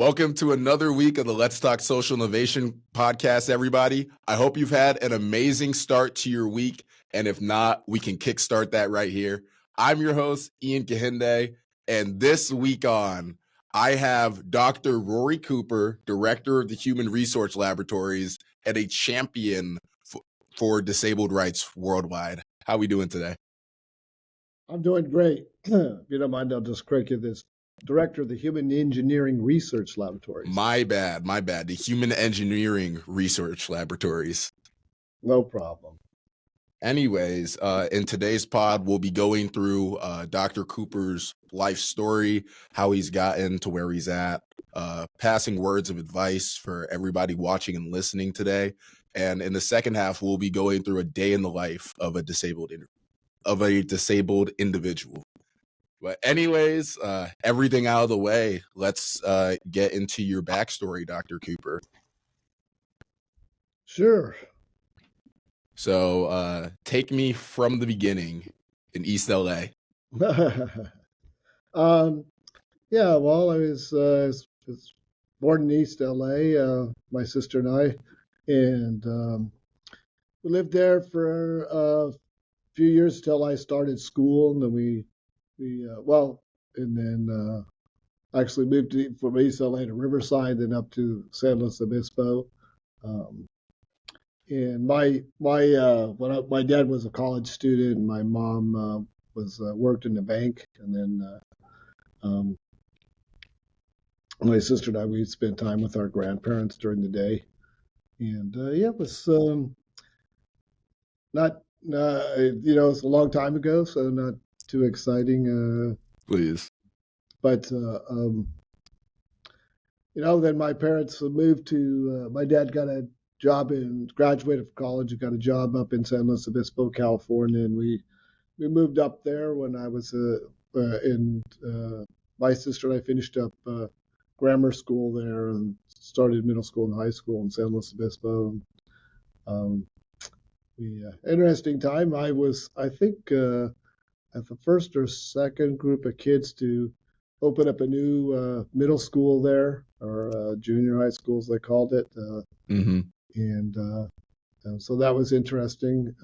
Welcome to another week of the Let's Talk Social Innovation podcast, everybody. I hope you've had an amazing start to your week, and if not, we can kickstart that right here. I'm your host, Ian Kahinde, and this week on, I have Dr. Rory Cooper, Director of the Human Resource Laboratories and a champion for disabled rights worldwide. How are we doing today? I'm doing great. If you don't mind, I'll just correct you this. Director of the Human Engineering Research Laboratories. My bad. The Human Engineering Research Laboratories. No problem. Anyways, in today's pod, we'll be going through Dr. Cooper's life story, how he's gotten to where he's at, passing words of advice for everybody watching and listening today. And in the second half, we'll be going through a day in the life of a disabled individual. But anyways, everything out of the way, let's get into your backstory, Dr. Cooper. Sure. So take me from the beginning in East LA. Yeah, well, I was born in East LA, my sister and I, and we lived there for a few years till I started school, and then actually moved from East LA to Riverside, then up to San Luis Obispo. And my dad was a college student, and my mom worked in the bank, and then my sister and I, we spent time with our grandparents during the day, and it was it's a long time ago, so not too exciting. Please. But then my parents moved to. My dad got a job graduated from college and got a job up in San Luis Obispo, California, and we moved up there when I was my sister and I finished up grammar school there and started middle school and high school in San Luis Obispo. Interesting time. I think at the first or second group of kids to open up a new middle school there, or junior high school as they called it. And so that was interesting.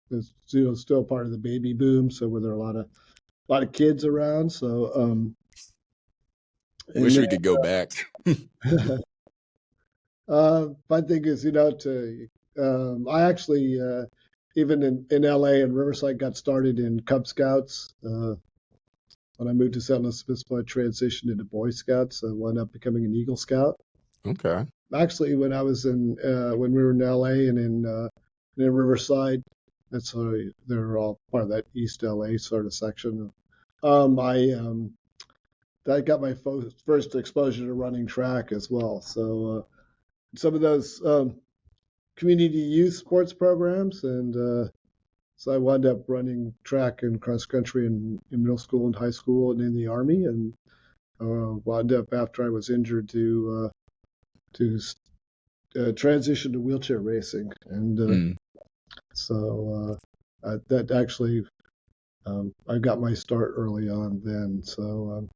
It's still part of the baby boom, so where there are a lot of kids around. So wish we could go back. Fun thing is, I actually even in LA and Riverside got started in Cub Scouts. When I moved to San Luis Obispo, I transitioned into Boy Scouts. I wound up becoming an Eagle Scout. Okay. Actually, when I was when we were in LA and in Riverside, they're all part of that East LA sort of section. I got my first exposure to running track as well. So some of those community youth sports programs, and so I wound up running track and cross country in middle school and high school and in the Army, and wound up after I was injured to transition to wheelchair racing, and so that actually I got my start early on then. So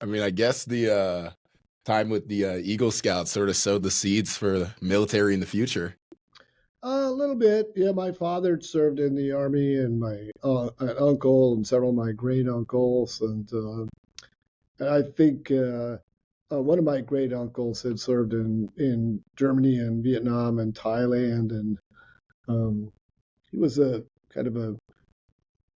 I guess the time with the Eagle Scouts sort of sowed the seeds for the military in the future. A little bit, yeah. My father served in the Army, and my uncle and several of my great uncles, and I think one of my great uncles had served in Germany and Vietnam and Thailand, and he was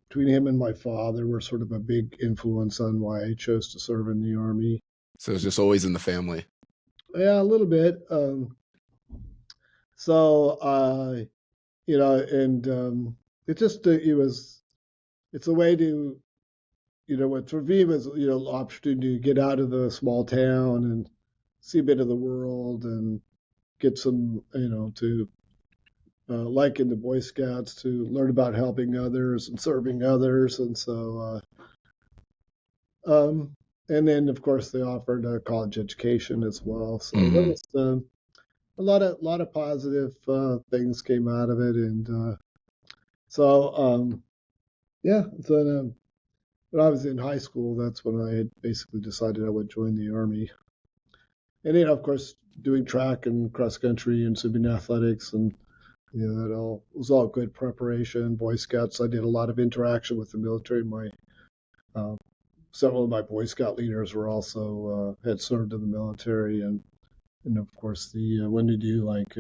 between him and my father were sort of a big influence on why I chose to serve in the Army. So it's just always in the family. Yeah, a little bit. It's a way to, what for me was, opportunity to get out of the small town and see a bit of the world and get some, to like in the Boy Scouts, to learn about helping others and serving others. And so, and then of course they offered a college education as well. So there was a lot of positive things came out of it, and so when I was in high school, that's when I had basically decided I would join the Army. and then of course doing track and cross country and swimming athletics, and that all was all good preparation. Boy Scouts, I did a lot of interaction with the military. My uh, several of my Boy Scout leaders were also had served in the military, and of course the when you do like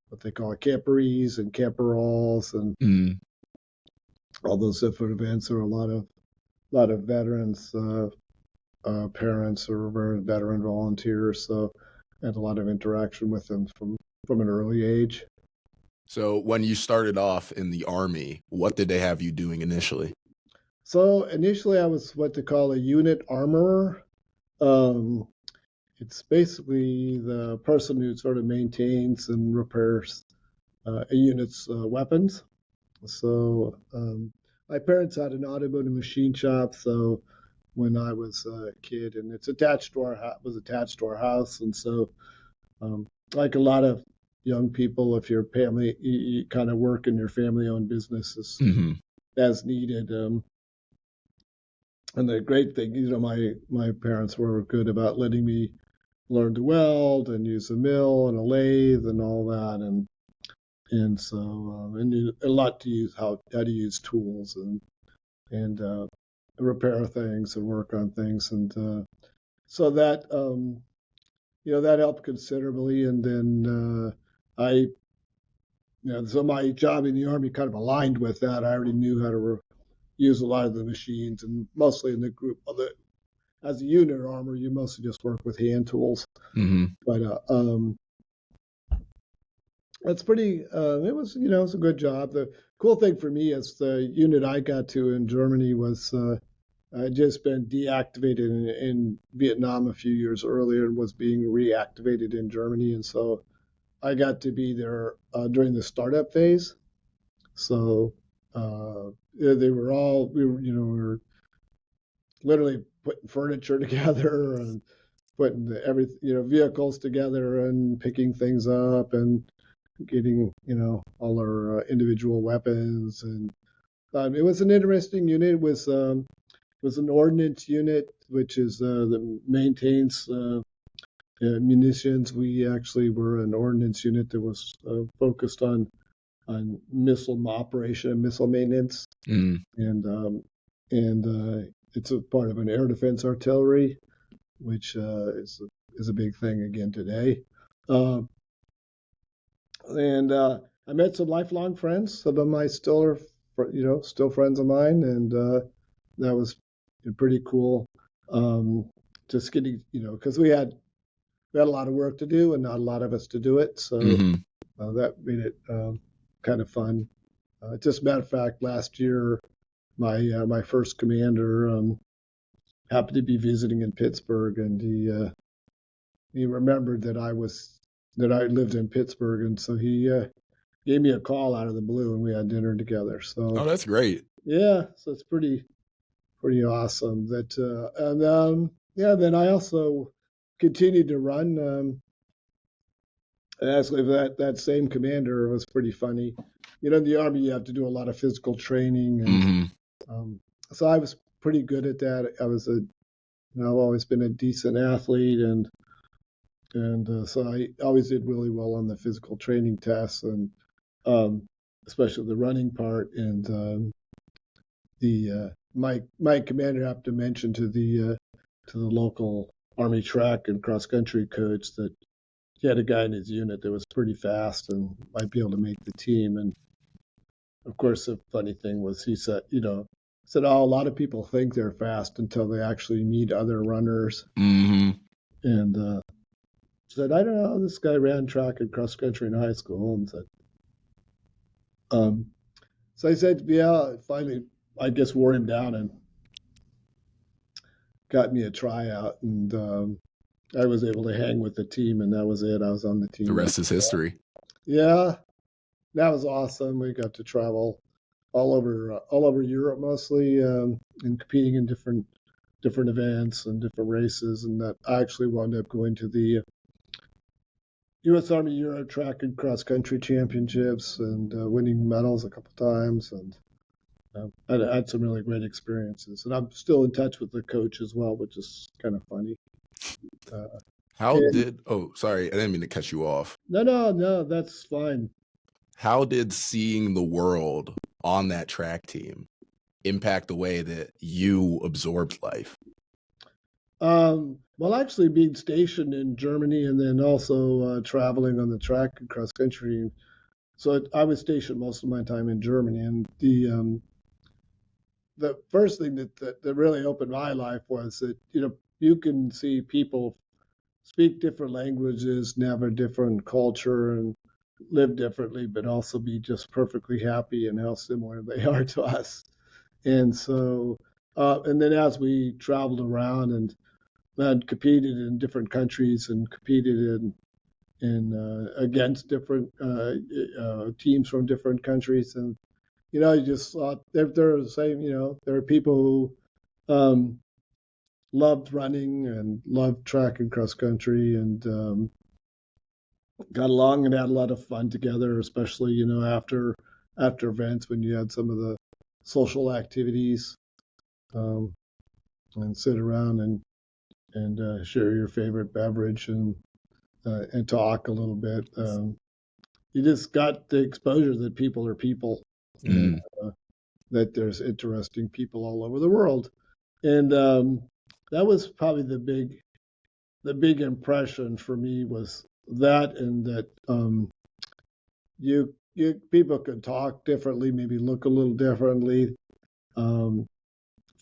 what they call camporees and camperalls and all those different events, there were a lot of veterans, parents or veteran volunteers, so I had a lot of interaction with them from an early age. So when you started off in the Army, what did they have you doing initially? So initially, I was what they call a unit armorer. Um, it's basically the person who sort of maintains and repairs a unit's weapons. So my parents had an automotive machine shop. So when I was a kid, and it's attached to our house, and so like a lot of young people, if your family, you kind of work in your family-owned businesses as needed. And the great thing, my parents were good about letting me learn to weld and use a mill and a lathe and all that, and so and a lot to use how to use tools and repair things and work on things, and so that that helped considerably. And then so my job in the Army kind of aligned with that. I already knew how to use a lot of the machines, and mostly in the group. As a unit armor, you mostly just work with hand tools. But it's pretty. It was it was a good job. The cool thing for me is the unit I got to in Germany was I'd just been deactivated in Vietnam a few years earlier and was being reactivated in Germany, and so I got to be there during the startup phase. So they were all we were literally putting furniture together and putting vehicles together and picking things up and getting all our individual weapons. And it was an interesting unit. It was an ordnance unit, which is that maintains munitions. We actually were an ordnance unit that was focused on missile operation and missile maintenance, and it's a part of an air defense artillery, which is a big thing again today. And I met some lifelong friends. Some of them still are, still friends of mine, and that was pretty cool. Just getting, because we had a lot of work to do and not a lot of us to do it, so that made it kind of fun. Just a matter of fact, last year, my first commander happened to be visiting in Pittsburgh, and he remembered that I lived in Pittsburgh, and so he gave me a call out of the blue, and we had dinner together. So that's great. Yeah, so it's pretty awesome. That and then I also continued to run. Actually, that same commander was pretty funny. In the Army, you have to do a lot of physical training, and so I was pretty good at that. I've always been a decent athlete, and so I always did really well on the physical training tests, and especially the running part. And my commander happened to mention to the local Army track and cross country coach that he had a guy in his unit that was pretty fast and might be able to make the team. And of course, the funny thing was he said, oh, a lot of people think they're fast until they actually meet other runners. And said, I don't know, this guy ran track and cross country in high school, and said, so I said, yeah, finally, I guess wore him down and got me a tryout, and I was able to hang with the team, and that was it. I was on the team. The rest is history. Yeah, that was awesome. We got to travel all over Europe mostly, and competing in different events and different races, and that I actually wound up going to the U.S. Army Euro Track and Cross Country Championships and winning medals a couple times, and I had some really great experiences. And I'm still in touch with the coach as well, which is kind of funny. And Sorry, I didn't mean to cut you off. no, that's fine. How did seeing the world on that track team impact the way that you absorbed life? Well, actually, being stationed in Germany and then also traveling on the track and cross country. So I was stationed most of my time in Germany, and the first thing that really opened my life was that you can see people speak different languages, and have a different culture, and live differently, but also be just perfectly happy and how similar they are to us. And so, and then as we traveled around and competed in different countries and competed in against different teams from different countries, and you just thought they're the same. There are people who loved running and loved track and cross country and got along and had a lot of fun together, especially after events when you had some of the social activities um, and sit around and share your favorite beverage and talk a little bit. You just got the exposure that people are people and Mm. that there's interesting people all over the world. And that was probably the big impression for me was that, and that you people could talk differently, maybe look a little differently, um,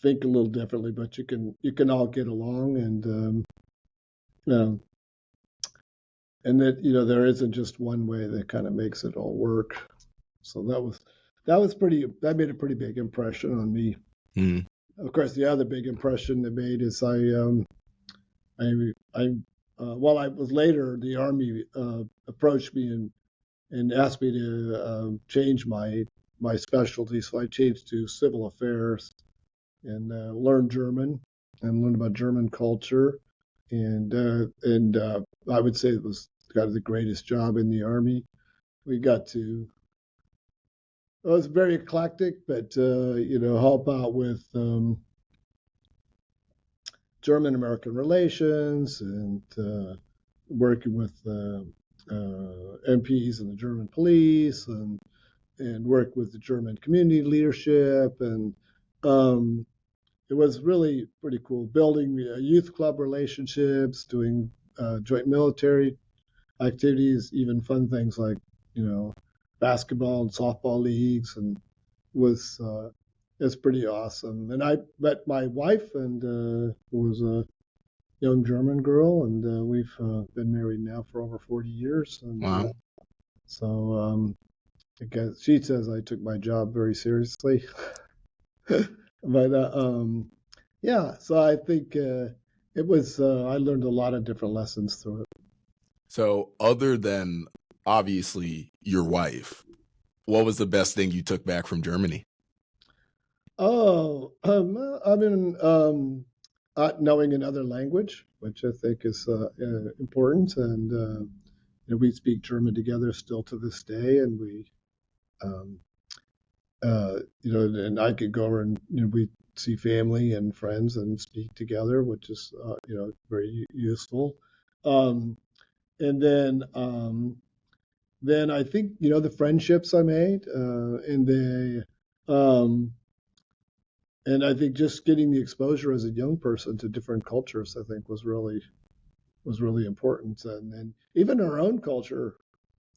think a little differently, but you can all get along, um, and that there isn't just one way that kind of makes it all work. So that made a pretty big impression on me. Mm. Of course, the other big impression it made is while I was later, the Army approached me and asked me to change my specialty, so I changed to civil affairs and learned German and learned about German culture, and I would say it was kind of the greatest job in the Army. We got to It was very eclectic, but help out with German American relations and working with MPs and the German police and work with the German community leadership. And um, it was really pretty cool building youth club relationships, doing joint military activities, even fun things like, basketball and softball leagues. And was it's pretty awesome. And I met my wife, and who was a young German girl, and we've been married now for over 40 years. And Wow. so I guess she says I took my job very seriously. But yeah, so I think it was. I learned a lot of different lessons through it. So, other than obviously your wife, what was the best thing you took back from Germany? Oh, I mean, knowing another language, which I think is important, and we speak German together still to this day, and um, and I could go over and we see family and friends and speak together, which is very useful. Um, and then I think the friendships I made, um, and I think just getting the exposure as a young person to different cultures, I think was really important. And then even our own culture.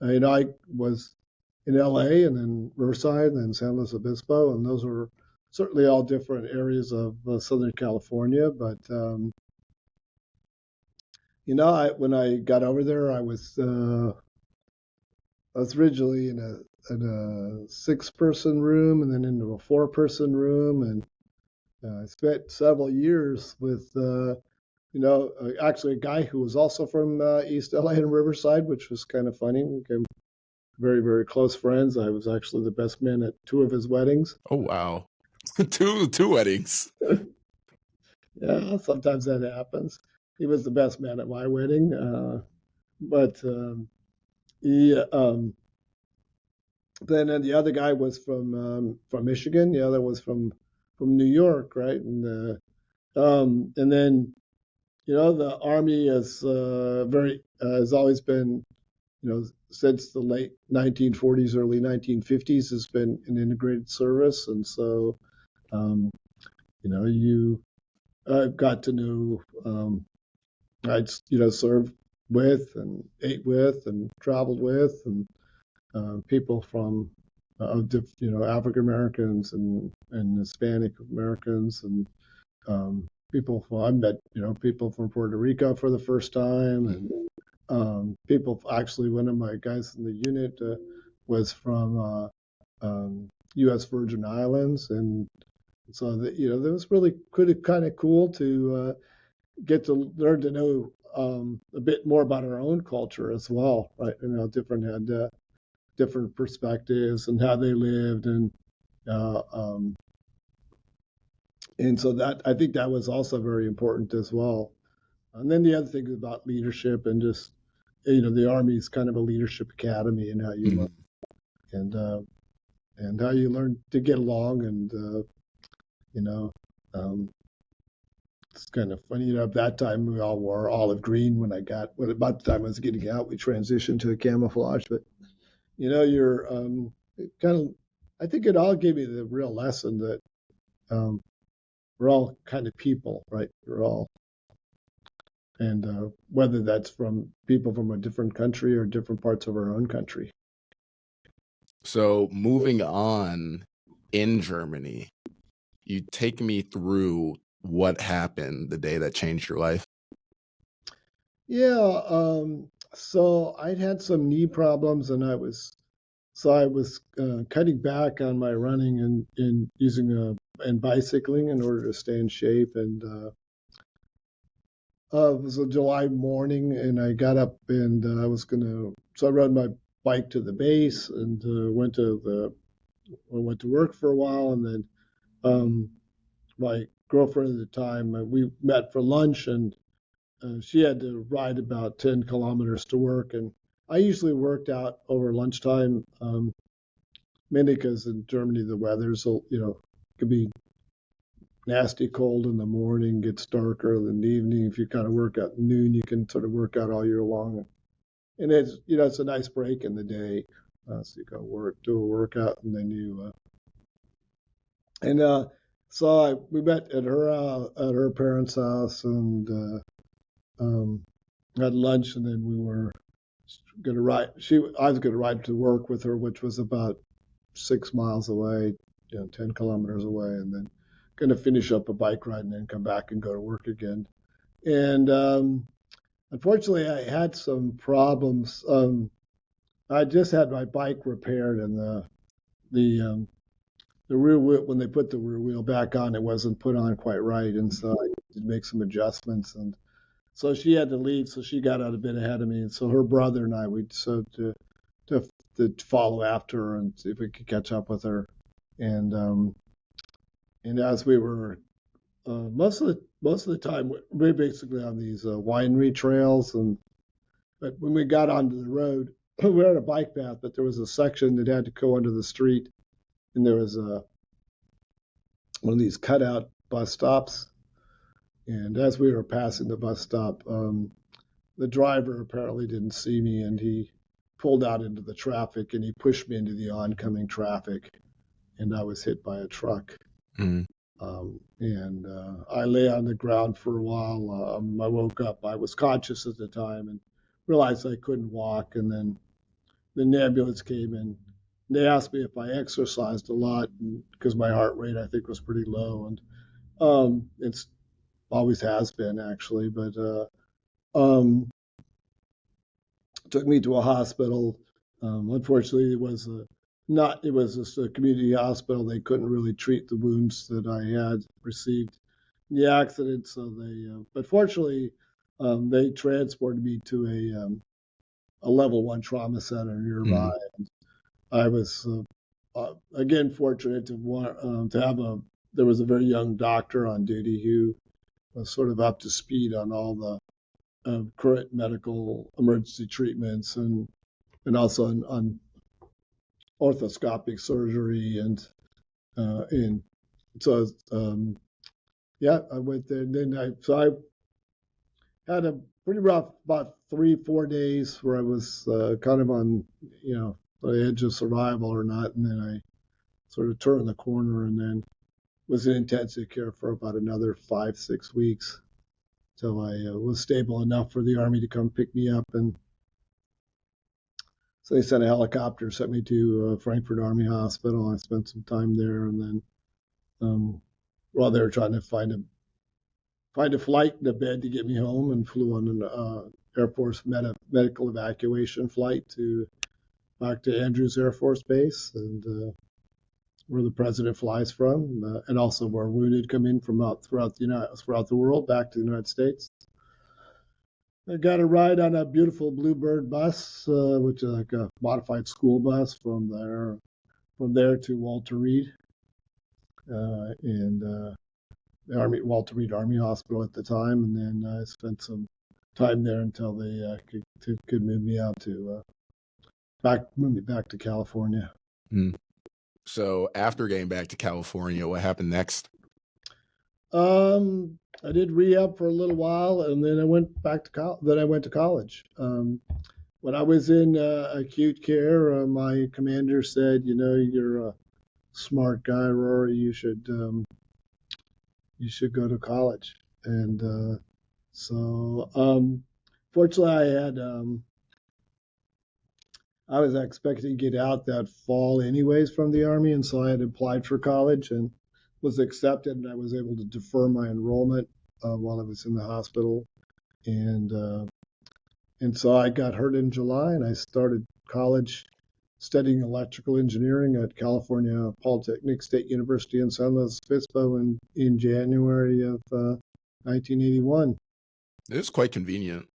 I was in LA and then Riverside and then San Luis Obispo, and those were certainly all different areas of Southern California. But when I got over there, I was originally in a 6-person room and then into a 4-person room, and I spent several years with actually a guy who was also from East LA and Riverside, which was kind of funny. We became very, very close friends. I was actually the best man at 2 of his weddings. Oh wow, two weddings. Yeah, sometimes that happens. He was the best man at my wedding, but he then the other guy was from Michigan. The other was from New York, right? And then the Army has always been, since the late 1940s, early 1950s, has been an integrated service, and so you got to know. I'd served with and ate with and traveled with and people from African Americans and Hispanic Americans and I met people from Puerto Rico for the first time and people actually one of my guys in the unit was from U.S. Virgin Islands and so that that was really kind of cool to get to learn to know a bit more about our own culture as well, right? Different perspectives and how they lived, uh, um, and so that I think that was also very important as well. And then the other thing is about leadership and just the Army is kind of a leadership academy and how you learn and and how you learn to get along and you know um, it's kind of funny. At that time we all wore olive green. About the time I was getting out, we transitioned to a camouflage. But you're kind of. I think it all gave me the real lesson that um, we're all kind of people, right? We're all, and whether that's from people from a different country or different parts of our own country. So moving on in Germany, you take me through what happened the day that changed your life. Yeah. So I'd had some knee problems, and I was cutting back on my running and using and bicycling in order to stay in shape. And it was a July morning, and I got up and so I rode my bike to the base and I went to work for a while, and then um, my girlfriend at the time we met for lunch, and she had to ride about 10 kilometers to work, and I usually worked out over lunchtime. Mainly because in Germany the weather's could be nasty cold in the morning, gets darker in the evening. If you kind of work out at noon, you can sort of work out all year long, and it's a nice break in the day. So you go do a workout, and then and we met at her parents' house and had lunch, and then we were gonna ride. I was gonna ride to work with her, which was about 6 miles away, 10 kilometers away, and then going to finish up a bike ride and then come back and go to work again. And unfortunately, I had some problems. I just had my bike repaired, and the rear wheel, when they put the rear wheel back on, it wasn't put on quite right, and so I did make some adjustments. And so she had to leave, so she got out a bit ahead of me, and so her brother and I we decided to follow after her and see if we could catch up with her. And as we were most of the time we're basically on these winery trails, but when we got onto the road, we were on a bike path, but there was a section that had to go under the street, and there was one of these cutout bus stops. And as we were passing the bus stop, the driver apparently didn't see me, and he pulled out into the traffic and he pushed me into the oncoming traffic, and I was hit by a truck. Mm. And I lay on the ground for a while. I woke up. I was conscious at the time and realized I couldn't walk. And then the ambulance came and they asked me if I exercised a lot because my heart rate, I think, was pretty low. And it's always has been, actually. But took me to a hospital. Unfortunately, it was just a community hospital. They couldn't really treat the wounds that I had received in the accident. So but fortunately, they transported me to a level 1 trauma center nearby. Mm. I was again fortunate to have there was a very young doctor on duty who was sort of up to speed on all the current medical emergency treatments and also on orthoscopic surgery and so yeah, I went there. And then had a pretty rough about 3-4 days where I was kind of on the edge of survival or not, and then I sort of turned the corner, and then was in intensive care for about another 5-6 weeks till I was stable enough for the Army to come pick me up. And so they sent a helicopter, sent me to Frankfurt Army Hospital. I spent some time there, and then while they were trying to find a flight and a bed to get me home, and flew on an Air Force medical evacuation flight back to Andrews Air Force Base, and where the president flies from, and also where wounded come in from throughout the world back to the United States. I got a ride on a beautiful Bluebird bus, which is like a modified school bus from there to Walter Reed, and the Walter Reed Army Hospital at the time, and then I spent some time there until they could move me out to move me back to California. So after getting back to California, what happened next? I did rehab for a little while, and then I went back to college. Then I went to college. When I was in acute care, my commander said, "You're a smart guy, Rory. You should go to college." And so, fortunately, I was expecting to get out that fall anyways from the Army, and so I had applied for college and was accepted, and I was able to defer my enrollment while I was in the hospital. And so I got hurt in July, and I started college studying electrical engineering at California Polytechnic State University in San Luis Obispo in January of 1981. It was quite convenient.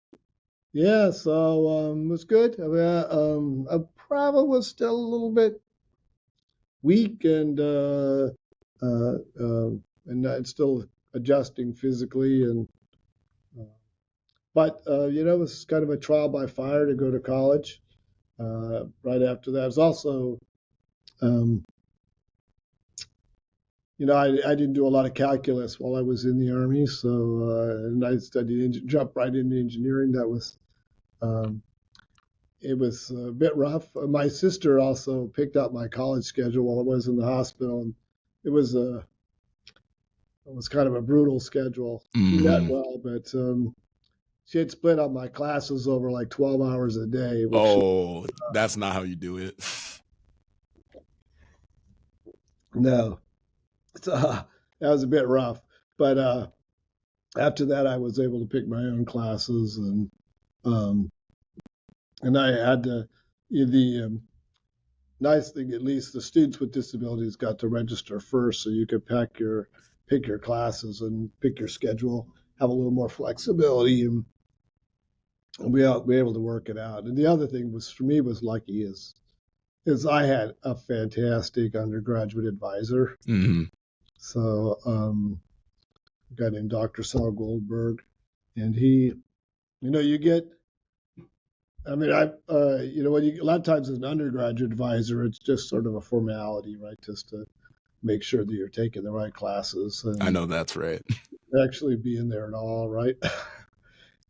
Yeah, so it was good. I probably was still a little bit weak and still adjusting physically, but it was kind of a trial by fire to go to college. Right after that, it was also I didn't do a lot of calculus while I was in the Army, so and I jumped right into engineering. That was it was a bit rough. My sister also picked out my college schedule while I was in the hospital, and it was kind of a brutal schedule. She met well, but she had split up my classes over like 12 hours a day. That's not how you do it. No, that was a bit rough. But after that, I was able to pick my own classes, and I had the nice thing, at least the students with disabilities got to register first, so you could pick your classes and pick your schedule, have a little more flexibility, and be able to work it out. And the other thing for me was lucky is I had a fantastic undergraduate advisor. Mm-hmm. So a guy named Dr. Saul Goldberg, and he, you get. I mean, a lot of times as an undergraduate advisor, it's just sort of a formality, right? Just to make sure that you're taking the right classes. And I know that's right. Actually being there at all, right?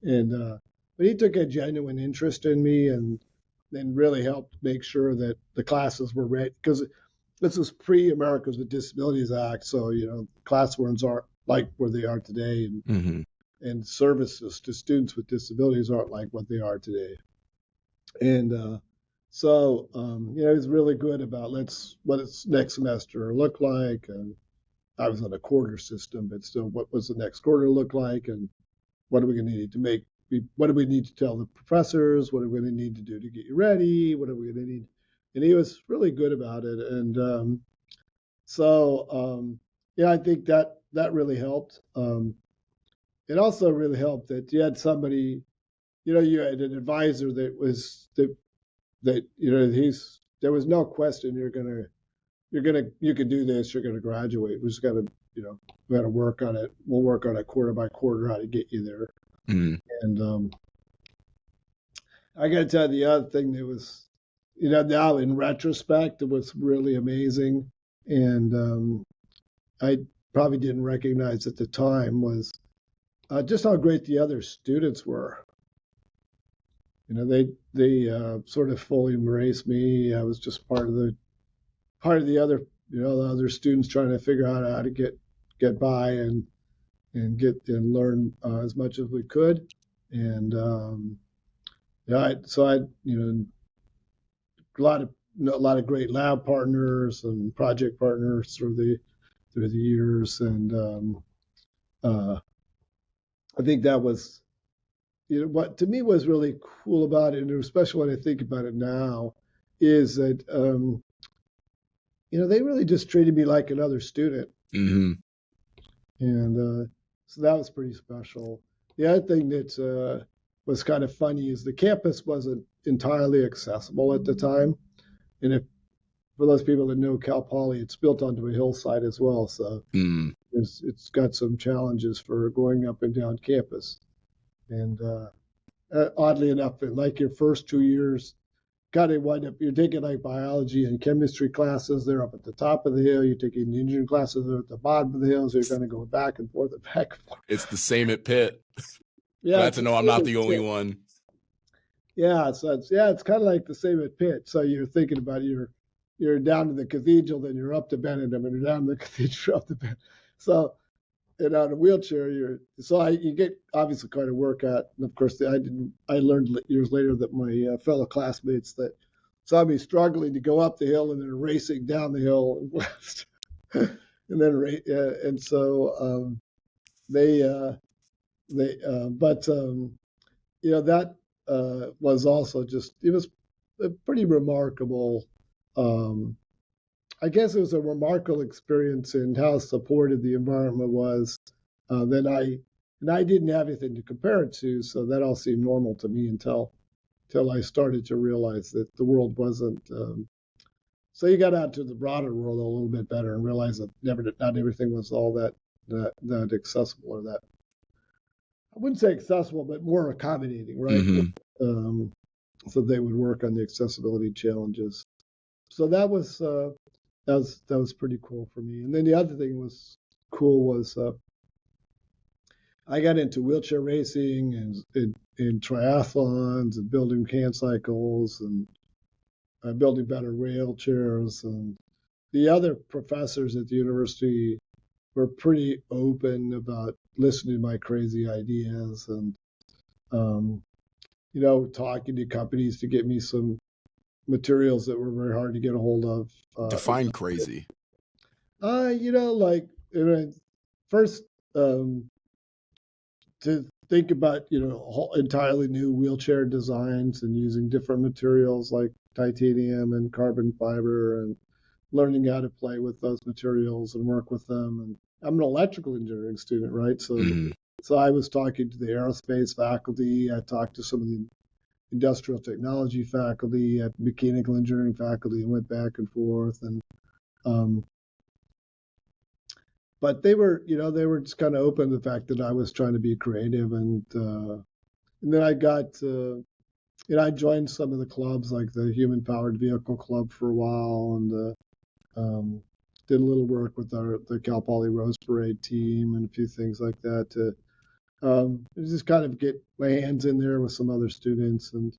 But he took a genuine interest in me, and really helped make sure that the classes were ready, because this was pre-Americans with Disabilities Act, so classrooms aren't like where they are today, and services to students with disabilities aren't like what they are today. And so he was really good about what its next semester look like. And I was on a quarter system, but still, what was the next quarter look like, and what are we going to need to make? What do we need to tell the professors? What are we going to need to do to get you ready? What are we going to need? And he was really good about it. And so I think that really helped. It also really helped that you had somebody. You had an advisor that there was no question you can do this, you're gonna graduate. We just gotta work on it. We'll work on it quarter by quarter how to get you there. Mm-hmm. And I gotta tell you, the other thing that was, now in retrospect, it was really amazing, and I probably didn't recognize at the time was just how great the other students were. You know, they sort of fully embraced me. I was just part of the other, the other students trying to figure out how to get by and learn as much as we could. And so I, a lot of great lab partners and project partners through the years, and uh, I think that was, what to me was really cool about it, and especially when I think about it now, is that they really just treated me like another student, Mm-hmm. and so that was pretty special. The other thing that was kind of funny is the campus wasn't entirely accessible at the time, and if for those people that know Cal Poly, it's built onto a hillside as well, so Mm. it's got some challenges for going up and down campus. And oddly enough, in like your first 2 years, kind of wind up, you're taking like biology and chemistry classes, they're up at the top of the hill. You're taking engineering classes, they're at the bottom of the hill. So you're kind of going back and forth and back and forth. It's the same at Pitt. Yeah, Glad to know I'm not the only one. Yeah, so it's kind of like the same at Pitt. So you're thinking about you're down to the cathedral, then you're up to Benedum, and you're down to the cathedral, up to Benedum. So, and on a wheelchair, you get obviously kind of work at, and of course I learned years later that my fellow classmates that saw me struggling to go up the hill and then racing down the hill west, and then and so but that was also it was a pretty remarkable. Um, I guess it was a remarkable experience in how supportive the environment was. I didn't have anything to compare it to, so that all seemed normal to me until I started to realize that the world wasn't. So you got out to the broader world a little bit better and realized that not everything was all that accessible, or that, I wouldn't say accessible, but more accommodating, right? Mm-hmm. So they would work on the accessibility challenges. So that was pretty cool for me. And then the other thing was cool was I got into wheelchair racing and triathlons and building hand cycles and building better wheelchairs. And the other professors at the university were pretty open about listening to my crazy ideas and, talking to companies to get me some materials that were very hard to get a hold of. Define crazy. Like first, to think about entirely new wheelchair designs and using different materials like titanium and carbon fiber, and learning how to play with those materials and work with them. And I'm an electrical engineering student, right? So Mm-hmm. so I was talking to the aerospace faculty. I talked to some of the industrial technology faculty, at mechanical engineering faculty, and went back and forth. And but they were just kind of open to the fact that I was trying to be creative. And then I got I joined some of the clubs, like the Human Powered Vehicle Club, for a while, and did a little work with the Cal Poly Rose Parade team and a few things like that to just kind of get my hands in there with some other students. And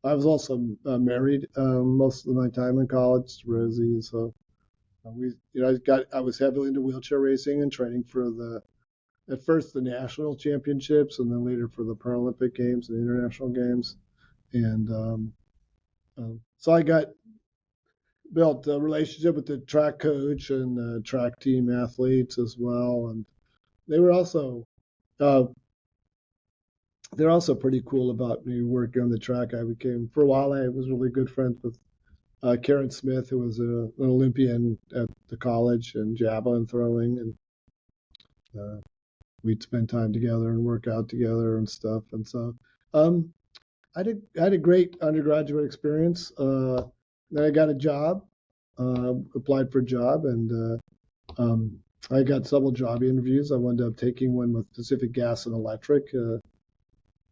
I was also married most of my time in college to Rosie, so I was heavily into wheelchair racing and training for at first the national championships, and then later for the Paralympic Games and international games. And so I built a relationship with the track coach and the track team athletes as well, and they were also uh, they're also pretty cool about me working on the track. For a while, I was really good friends with Karen Smith, who was an Olympian at the college in javelin throwing, and we'd spend time together and work out together and stuff. And so I had a great undergraduate experience. Then I got a job, applied for a job, and I got several job interviews. I wound up taking one with Pacific Gas and Electric,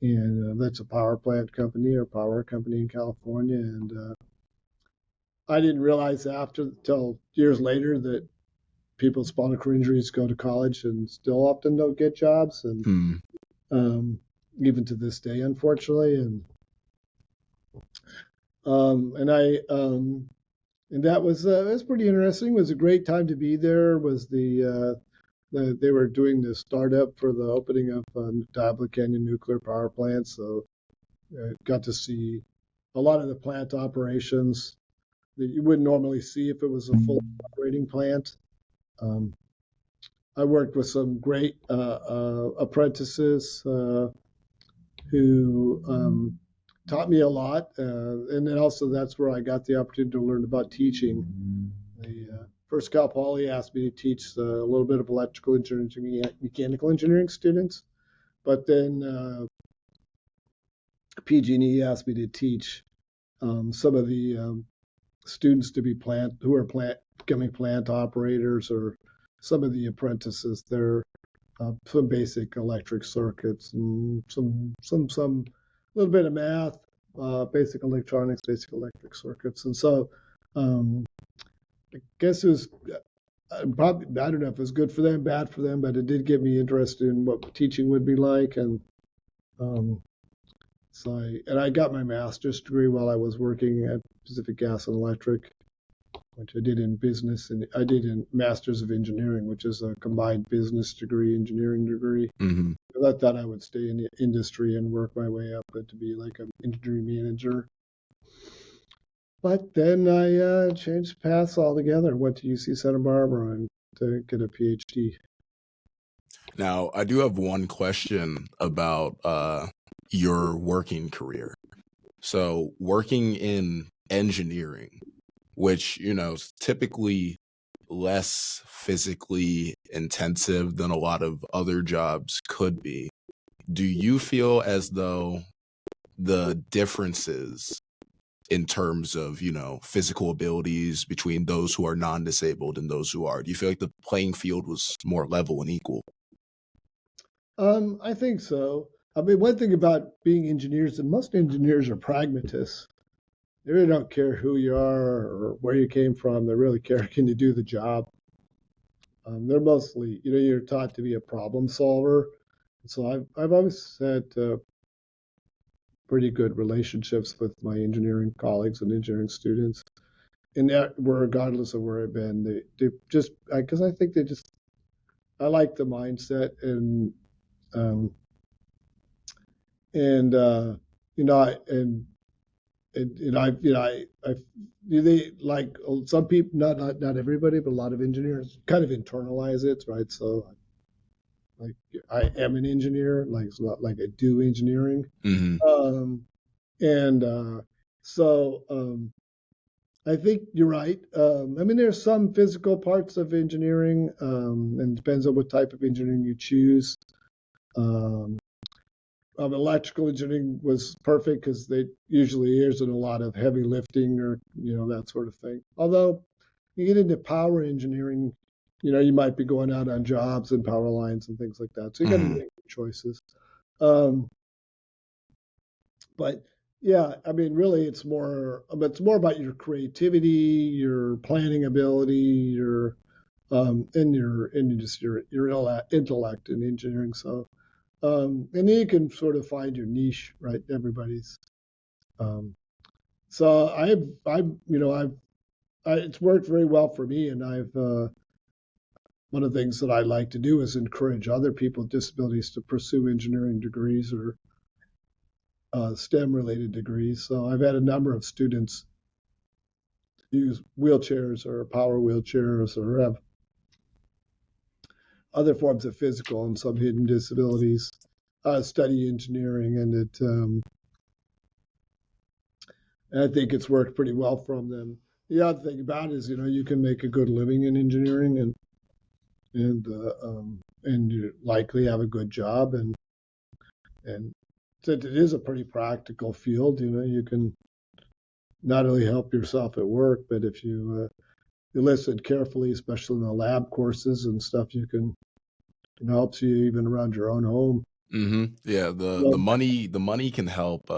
and that's a power plant company or power company in California. And I didn't realize till years later that people with spinal cord injuries go to college and still often don't get jobs. And um, even to this day, unfortunately. And I and that was pretty interesting. It was a great time to be there. Was they were doing the startup for the opening of Diablo Canyon nuclear power plant, so got to see a lot of the plant operations that you wouldn't normally see if it was a full operating plant. Um, I worked with some great apprentices who taught me a lot, and then also that's where I got the opportunity to learn about teaching. The first Cal Poly asked me to teach a little bit of electrical engineering, mechanical engineering students, but then PG&E asked me to teach some of the students to be becoming plant operators, or some of the apprentices. They're some basic electric circuits and some little bit of math, basic electronics, basic electric circuits. And so I guess it was probably, I don't know if it was good for them, bad for them, but it did get me interested in what teaching would be like. And um, I got my master's degree while I was working at Pacific Gas and Electric, which I did in business, and I did in Masters of Engineering, which is a combined business degree, engineering degree. Mm-hmm. I thought I would stay in the industry and work my way up to be like an engineering manager. But then I changed paths altogether, went to UC Santa Barbara and to get a PhD. Now, I do have one question about your working career. So, working in engineering, which, is typically less physically intensive than a lot of other jobs could be, do you feel as though the differences in terms of, physical abilities between those who are non-disabled and those who are, do you feel like the playing field was more level and equal? I think so. I mean, one thing about being engineers, and most engineers are pragmatists. They really don't care who you are or where you came from. They really care, can you do the job? They're mostly, you're taught to be a problem solver. So I've always had pretty good relationships with my engineering colleagues and engineering students, and that regardless of where I've been, they just, because I think I like the mindset, um, and you know, I, and I they like some people, not everybody, but a lot of engineers kind of internalize it, right? So like I am an engineer, like it's not like I do engineering. Mm-hmm. And so I think you're right. I mean, there's some physical parts of engineering, and it depends on what type of engineering you choose. Electrical engineering was perfect because they usually isn't a lot of heavy lifting or that sort of thing. Although you get into power engineering, you might be going out on jobs and power lines and things like that. So you got to make choices. But yeah, I mean, really, it's more about your creativity, your planning ability, and just your intellect in engineering. So, and then you can sort of find your niche, right? Everybody's. So it's worked very well for me, and one of the things that I like to do is encourage other people with disabilities to pursue engineering degrees or STEM related degrees. So I've had a number of students use wheelchairs or power wheelchairs or have other forms of physical and some hidden disabilities, study engineering, and I think it's worked pretty well from them. The other thing about it is, you can make a good living in engineering, and you likely have a good job, and since it is a pretty practical field, you can not only help yourself at work, but if you listen carefully, especially in the lab courses and stuff, you can helps you even around your own home. Mm-hmm. Yeah, the money can help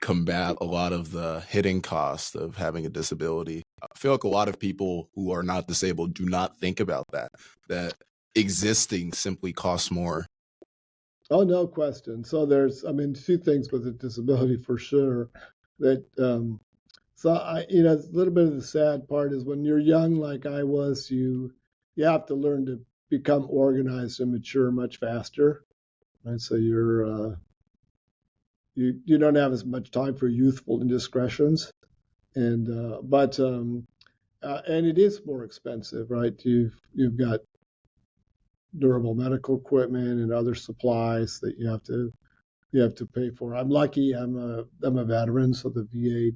combat a lot of the hidden cost of having a disability. I feel like a lot of people who are not disabled do not think about that existing simply costs more. Oh, no question. So there's, I mean, two things with a disability for sure. That so I, a little bit of the sad part is when you're young, like I was, you have to learn to become organized and mature much faster. Right. So you don't have as much time for youthful indiscretions, and and it is more expensive, right? You've got durable medical equipment and other supplies that you have to pay for. I'm lucky. I'm a veteran, so the VA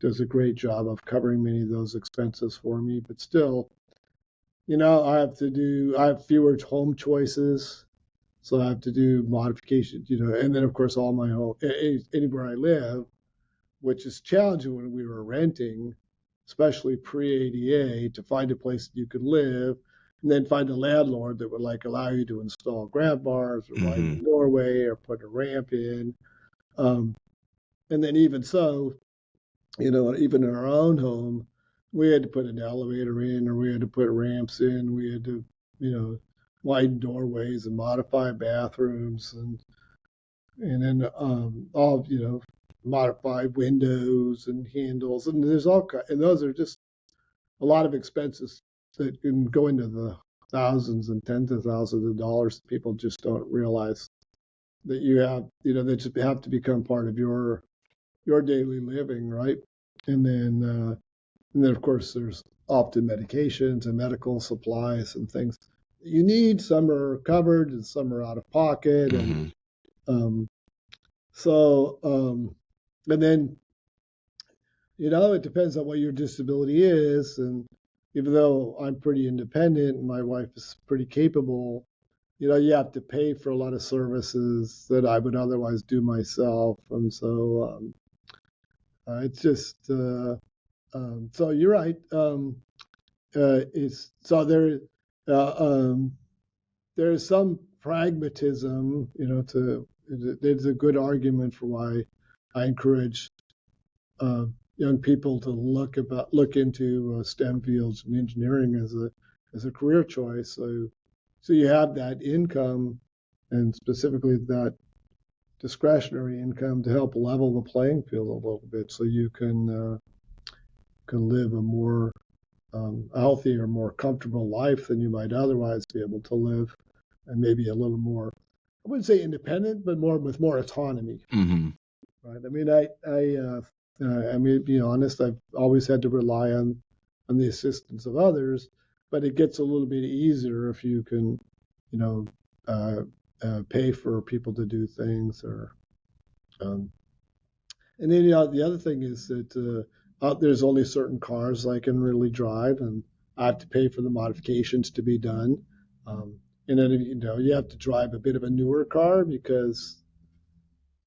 does a great job of covering many of those expenses for me. But still, I have fewer home choices, so I have to do modifications. And then of course all my home anywhere I live, which is challenging when we were renting, especially pre-ADA, to find a place that you could live, and then find a landlord that would like allow you to install grab bars or widen the doorway or put a ramp in. Um, and then even so, even in our own home, we had to put an elevator in, or we had to put ramps in. We had to, widen doorways and modify bathrooms, and then all modify windows and handles, and there's and those are just a lot of expenses that can go into the thousands and tens of thousands of dollars that people just don't realize that that just have to become part of your daily living, right? And then of course there's often medications and medical supplies and things you need. Some are covered and some are out of pocket, and um, so and then it depends on what your disability is. And even though I'm pretty independent and my wife is pretty capable, you have to pay for a lot of services that I would otherwise do myself. And so it's just, so you're right. It's so there's some pragmatism, there's a good argument for why I encourage young people to look into STEM fields and engineering as a career choice. So you have that income, and specifically that discretionary income, to help level the playing field a little bit, so you can live a more healthier, more comfortable life than you might otherwise be able to live, and maybe a little more, I wouldn't say independent, but with more autonomy. Right. I mean, I mean, to be honest, I've always had to rely on the assistance of others, but it gets a little bit easier if you can, you know, pay for people to do things, or, and then the other thing is that there's only certain cars I can really drive, and I have to pay for the modifications to be done. And then you have to drive a bit of a newer car, because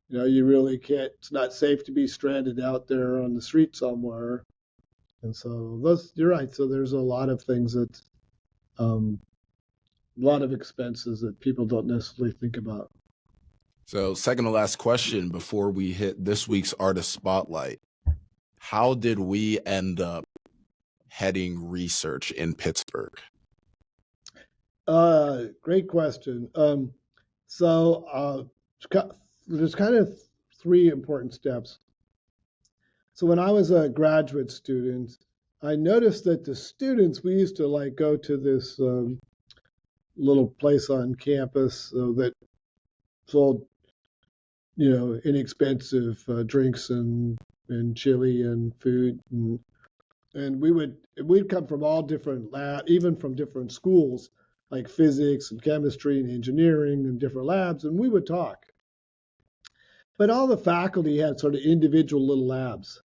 you really can't. It's not safe to be stranded out there on the street somewhere. And so you're right. So there's a lot of things that, a lot of expenses that people don't necessarily think about. So, second to last question before we hit this week's artist spotlight: how did we end up heading research in Pittsburgh? Great question. So there's kind of three important steps. So when I was a graduate student, I noticed that the students, we used to like go to this little place on campus that sold, inexpensive drinks and chili and food, and we'd come from all different even from different schools, like physics and chemistry and engineering and different labs, and we would talk. But all the faculty had sort of individual little labs,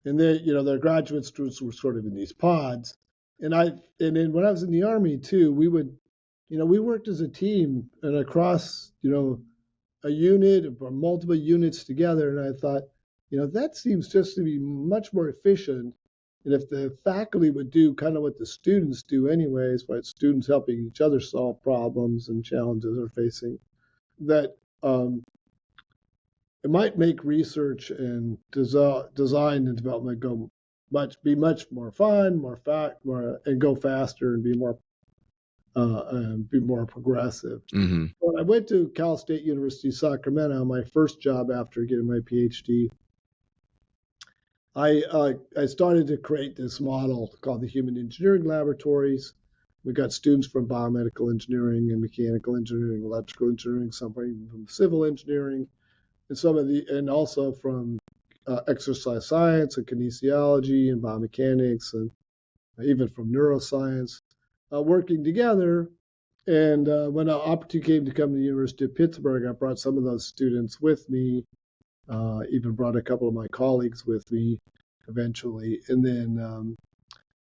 and their graduate students were sort of in these pods. And then when I was in the Army too, we worked as a team and across, a unit or multiple units together. And I thought, that seems just to be much more efficient. And if the faculty would do kind of what the students do anyways, right? Students helping each other solve problems and challenges they're facing, that it might make research and design and development be much more fun, more and go faster and be more and be more progressive. Mm-hmm. When I went to Cal State University, Sacramento, my first job after getting my PhD, I started to create this model called the Human Engineering Laboratories. We got students from biomedical engineering and mechanical engineering, electrical engineering, some from civil engineering, and also from exercise science and kinesiology and biomechanics, and even from neuroscience, working together. And when an opportunity came to come to the University of Pittsburgh, I brought some of those students with me, even brought a couple of my colleagues with me eventually. And then,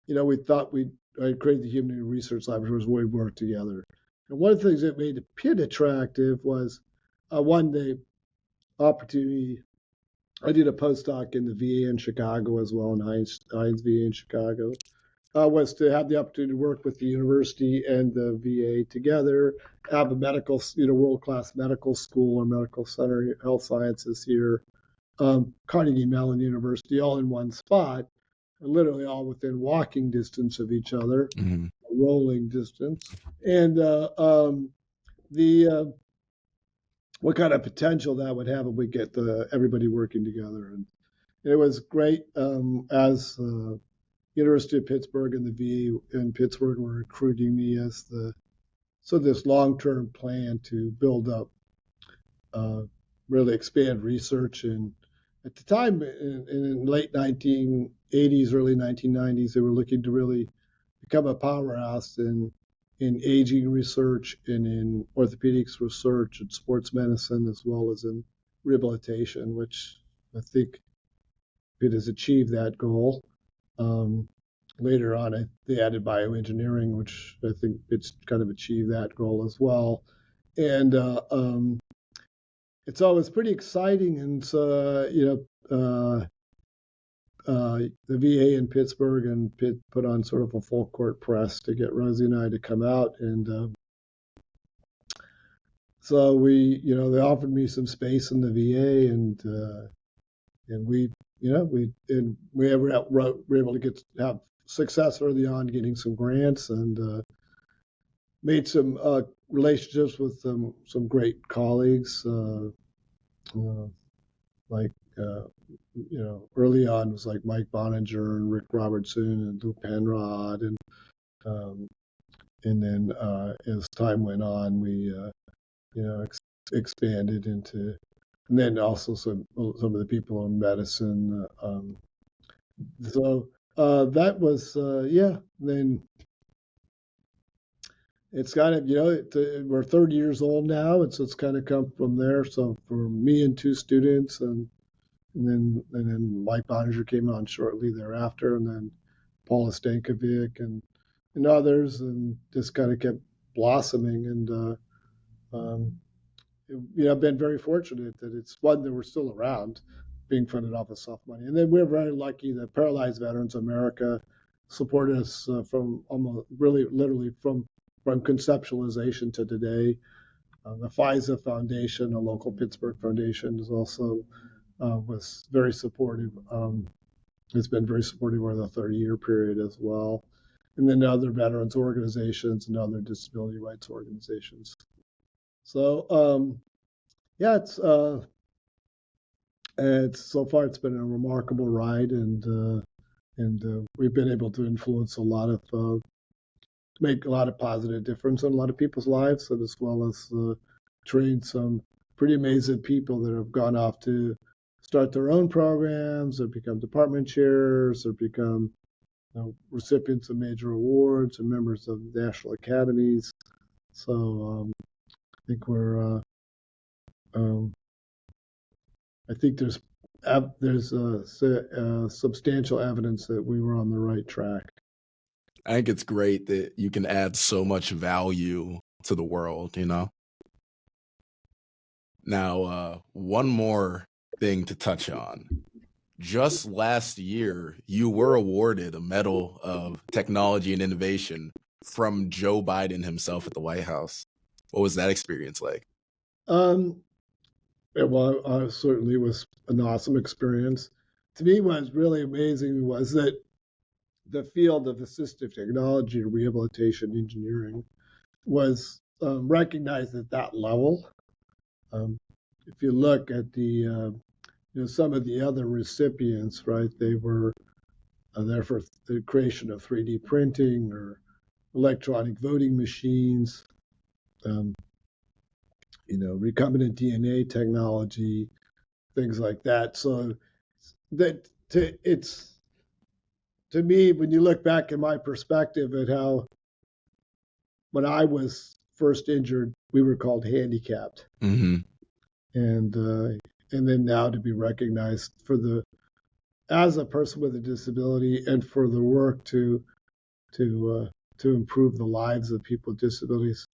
we thought I'd create the Human Research Laboratories where we worked together. And one of the things that made the PIT attractive was one day opportunity. I did a postdoc in the VA in Chicago as well, in Heinz VA in Chicago. Was to have the opportunity to work with the university and the VA together, have a medical, world-class medical school or medical center, health sciences here, Carnegie Mellon University, all in one spot, literally all within walking distance of each other, Mm-hmm. rolling distance, and what kind of potential that would have if we get everybody working together. And it was great as University of Pittsburgh and the VA in Pittsburgh were recruiting me as this long-term plan to build up, really expand research. And at the time, in late 1980s, early 1990s, they were looking to really become a powerhouse in aging research and in orthopedics research and sports medicine, as well as in rehabilitation, which I think it has achieved that goal. Later on, they added bioengineering, which I think it's kind of achieved that goal as well. And it's always pretty exciting. And so, the VA in Pittsburgh and Pitt put on sort of a full court press to get Rosie and I to come out. And so they offered me some space in the VA, and we were able to have success early on getting some grants, and made some relationships with some great colleagues, like early on was like Mike Boninger and Rick Robertson and Lou Penrod, and then as time went on, we expanded into, and then also some of the people in medicine. So that was Then it's kind of we're 30 years old now, and so it's kind of come from there. So for me and two students, and then Mike Boninger came on shortly thereafter, and then Paula Stankovic and others, and just kind of kept blossoming. And I've been very fortunate that it's one that we're still around, being funded off of soft money. And then we're very lucky that Paralyzed Veterans America supported us from almost really literally from conceptualization to today. The FISA Foundation, a local Pittsburgh foundation, is also was very supportive. It's been very supportive over the 30-year period as well. And then other veterans organizations and other disability rights organizations. So it's so far it's been a remarkable ride, and we've been able to influence make a lot of positive difference in a lot of people's lives, and as well as train some pretty amazing people that have gone off to start their own programs, or become department chairs, or become recipients of major awards and members of national academies. So I think I think there's substantial evidence that we were on the right track. I think it's great that you can add so much value to the world, Now, one more thing to touch on. Just last year, you were awarded a Medal of Technology and Innovation from Joe Biden himself at the White House. What was that experience like? Well, certainly was an awesome experience. To me, what was really amazing was that the field of assistive technology, rehabilitation engineering, was recognized at that level. If you look at some of the other recipients, right, they were there for the creation of 3D printing or electronic voting machines, recombinant DNA technology, things like that. So it's to me, when you look back in my perspective at how when I was first injured, we were called handicapped, Mm-hmm. And then now to be recognized as a person with a disability and for the work to improve the lives of people with disabilities,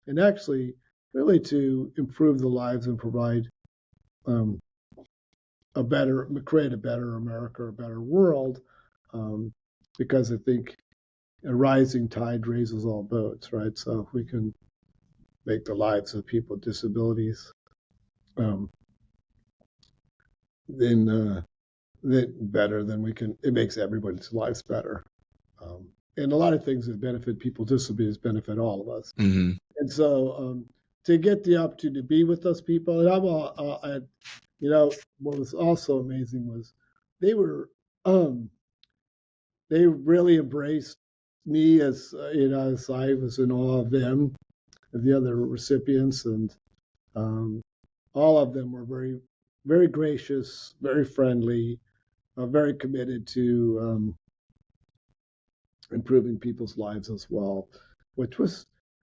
and actually really to improve the lives and provide um, create a better America, a better world, because I think a rising tide raises all boats, right? So if we can make the lives of people with disabilities, um, then better, then it makes everybody's lives better. And a lot of things that benefit people with disabilities benefit all of us. Mm-hmm. And so to get the opportunity to be with those people, and what was also amazing was they were they really embraced me as as I was in awe of them, of the other recipients, and um, all of them were very, very gracious, very friendly, very committed to improving people's lives as well, which was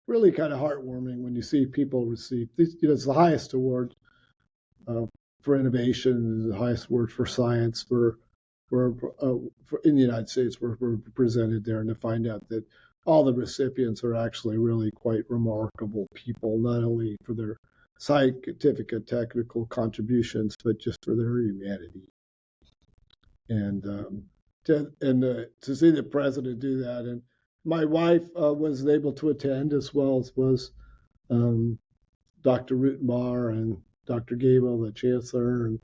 really kind of heartwarming when you see people receive this. It's the highest award uh, for innovation, the highest award for science for in the United States were presented there, and to find out that all the recipients are actually really quite remarkable people, not only for their scientific and technical contributions, but just for their humanity. And to see the president do that, and my wife was able to attend, as well as was Dr. Rutenbar and Dr. Gable, the chancellor, and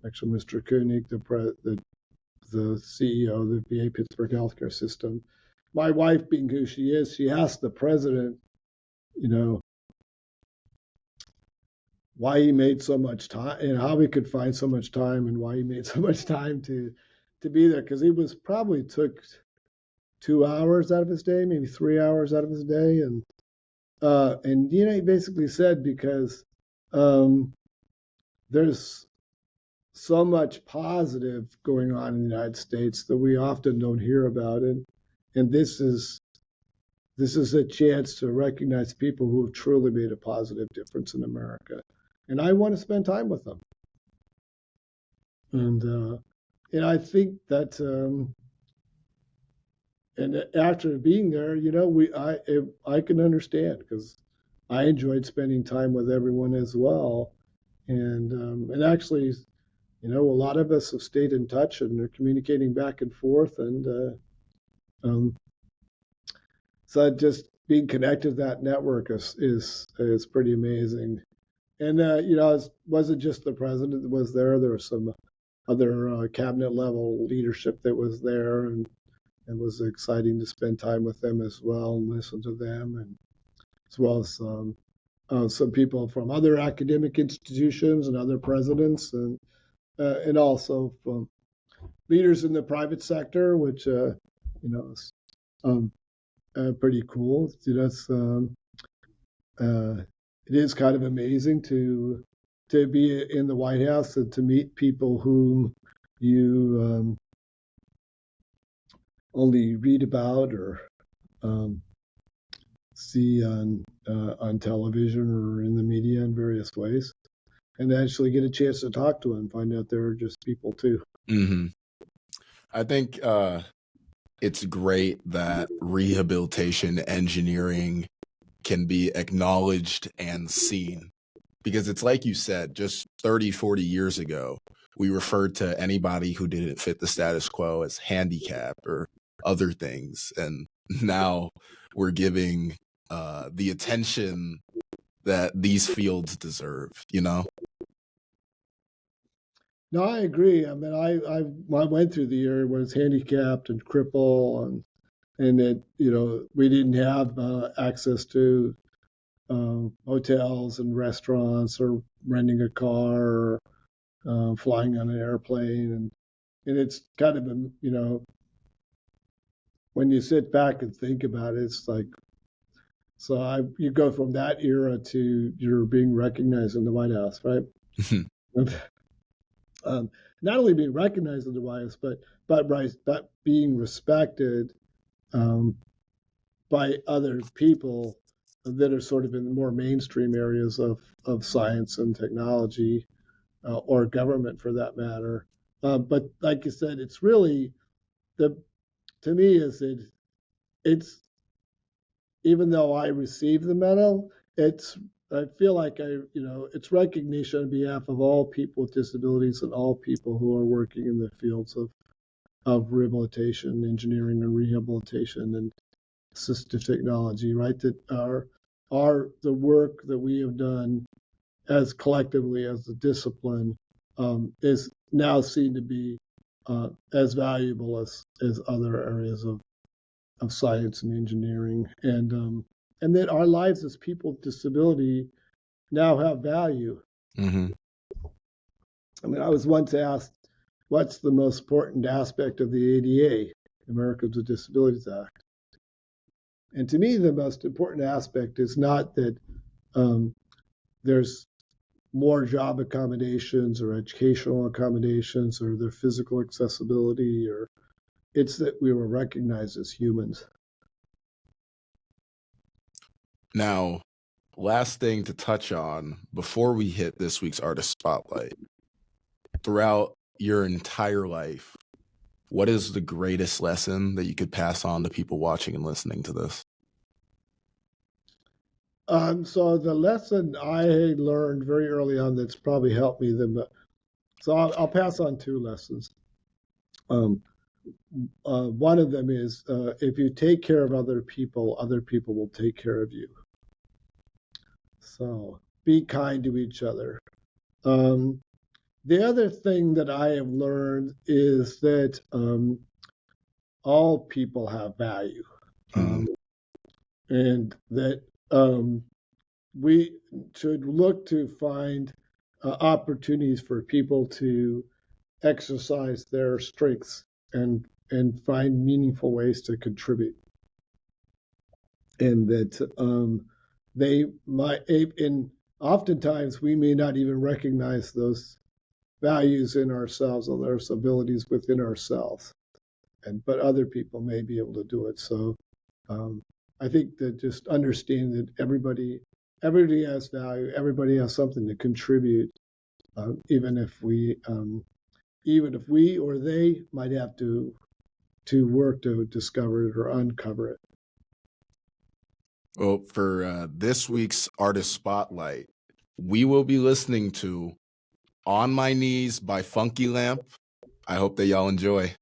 actually Mr. Koenig, the CEO of the VA Pittsburgh healthcare system. My wife, being who she is, she asked the president, why he made so much time and how he could find so much time and why he made so much time to be there, because he was probably took 2 hours out of his day, maybe 3 hours out of his day, and he basically said because there's so much positive going on in the United States that we often don't hear about it, and this is a chance to recognize people who have truly made a positive difference in America, and I want to spend time with them. And I think that, and after being there, I can understand, because I enjoyed spending time with everyone as well, and actually, a lot of us have stayed in touch and are communicating back and forth, and so just being connected to that network is pretty amazing. And it wasn't just the president that was there. There was some other cabinet level leadership that was there, and it was exciting to spend time with them as well and listen to them, and as well as some people from other academic institutions and other presidents, and also from leaders in the private sector, which is pretty cool. It is kind of amazing to be in the White House and to meet people whom you only read about or see on television or in the media in various ways, and actually get a chance to talk to them and find out they're just people too. Mm-hmm. I think it's great that rehabilitation engineering can be acknowledged and seen, because it's like you said, just 30, 40 years ago, we referred to anybody who didn't fit the status quo as handicapped or other things. And now we're giving the attention that these fields deserve, No, I agree. I mean, I went through the year when it's handicapped and cripple, and that, we didn't have access to hotels and restaurants or renting a car or flying on an airplane. And it's kind of, when you sit back and think about it, it's like, you go from that era to you're being recognized in the White House, right? Not only being recognized in the White House, but being respected by other people that are sort of in the more mainstream areas of science and technology, or government for that matter. But like you said, it's really to me it's even though I received the medal, I feel like it's recognition on behalf of all people with disabilities and all people who are working in the fields of rehabilitation, engineering and rehabilitation and assistive technology, right? That the work that we have done as collectively as a discipline is now seen to be as valuable as other areas of science and engineering, and that our lives as people with disability now have value. Mm-hmm. I mean, I was once asked, what's the most important aspect of the ADA, Americans with Disabilities Act? And to me, the most important aspect is not that there's more job accommodations or educational accommodations or their physical accessibility, or it's that we were recognized as humans. Now, last thing to touch on before we hit this week's Artist Spotlight. Throughout your entire life, what is the greatest lesson that you could pass on to people watching and listening to this? So the lesson I learned very early on that's probably helped me so I'll pass on two lessons. One of them is if you take care of other people will take care of you. So be kind to each other. The other thing that I have learned is that all people have value, and that we should look to find opportunities for people to exercise their strengths and find meaningful ways to contribute, and that and oftentimes we may not even recognize those values in ourselves or those abilities within ourselves, but other people may be able to do it. So I think that just understanding that everybody has value, everybody has something to contribute, even if we or they might have to work to discover it or uncover it. Well, for this week's Artist Spotlight, we will be listening to On My Knees by Funky Lamp. I hope that y'all enjoy.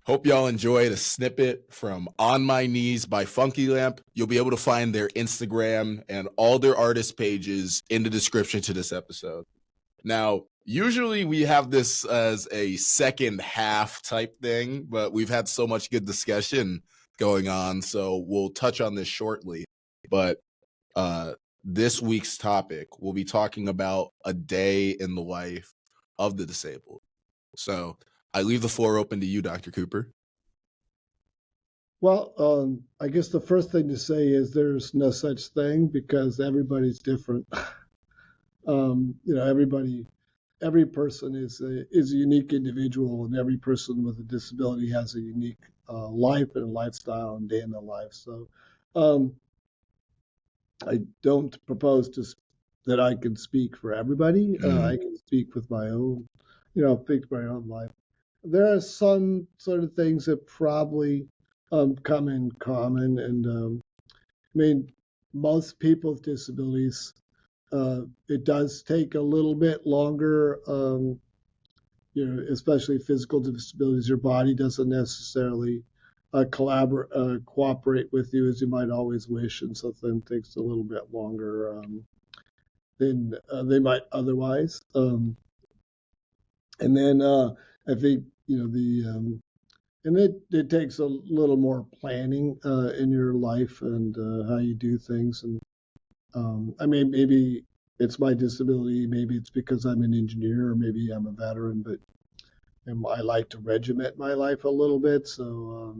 Hope y'all enjoyed a snippet from On My Knees by Funky Lamp. You'll be able to find their Instagram and all their artist pages in the description to this episode. Now, usually we have this as a second half type thing, but we've had so much good discussion going on, so we'll touch on this shortly. But this week's topic, we'll be talking about a day in the life of the disabled. So I leave the floor open to you, Dr. Cooper. Well, I guess the first thing to say is there's no such thing because everybody's different. Every person is a unique individual, and every person with a disability has a unique life and lifestyle and day in their life. So I don't propose that I can speak for everybody. I can speak with my own, think my own life. There are some sort of things that probably come in common, and most people with disabilities, it does take a little bit longer, especially physical disabilities. Your body doesn't necessarily cooperate with you as you might always wish, and so then takes a little bit longer than they might otherwise. And then I think and it takes a little more planning in your life and how you do things. And maybe it's my disability, maybe it's because I'm an engineer, or maybe I'm a veteran, but I like to regiment my life a little bit. So,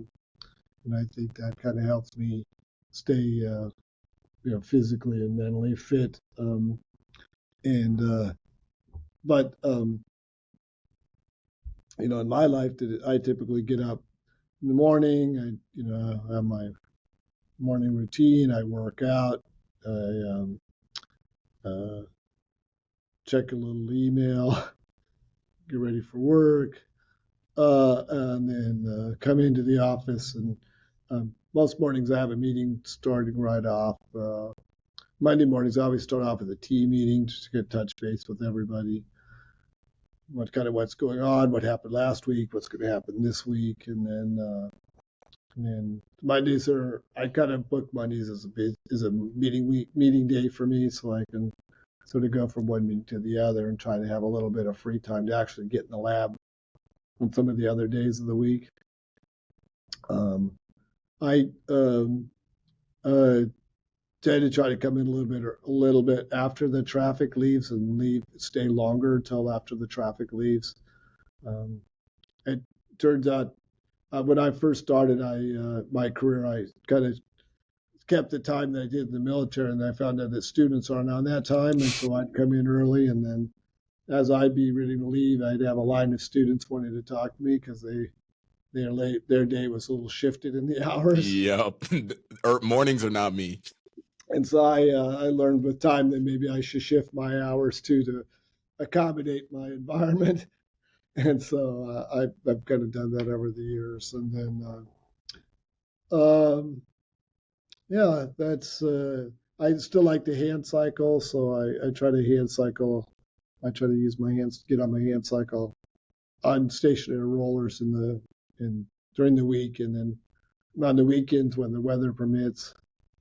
and I think that kind of helps me stay, physically and mentally fit. In my life, I typically get up in the morning. I have my morning routine. I work out. I check a little email, get ready for work, and then come into the office. And most mornings I have a meeting starting right off. Monday mornings I always start off with a team meeting just to get touch base with everybody. What's going on, what happened last week, what's going to happen this week, and then Mondays I kind of book Mondays as a meeting day for me, so I can sort of go from one meeting to the other and try to have a little bit of free time to actually get in the lab on some of the other days of the week. I tend to try to come in a little bit after the traffic leaves and stay longer until after the traffic leaves. It turns out when I first started my career, I kind of kept the time that I did in the military, and I found out that students aren't on that time, and so I'd come in early, and then as I'd be ready to leave, I'd have a line of students wanting to talk to me because they're late. Their day was a little shifted in the hours. Yep. Mornings are not me. And so I learned with time that maybe I should shift my hours too to accommodate my environment. And so I've kind of done that over the years. And then, that's, I still like to hand cycle. So I try to hand cycle. I try to use my hands, get on my hand cycle on stationary rollers during the week. And then on the weekends when the weather permits,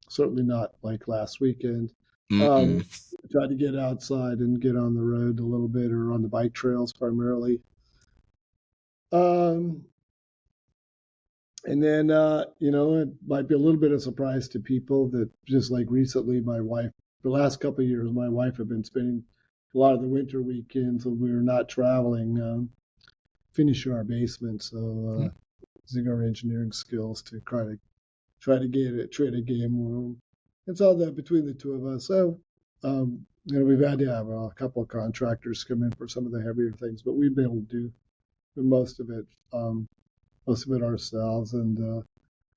certainly not like last weekend. Try to get outside and get on the road a little bit, or on the bike trails primarily. And then, it might be a little bit of surprise to people that just like recently, my wife, the last couple of years, my wife had been spending a lot of the winter weekends when we were not traveling, finishing our basement. So using our engineering skills to try to trade a game room. It's all that between the two of us. So, we've had to have a couple of contractors come in for some of the heavier things, but we've been able to do most of it ourselves. And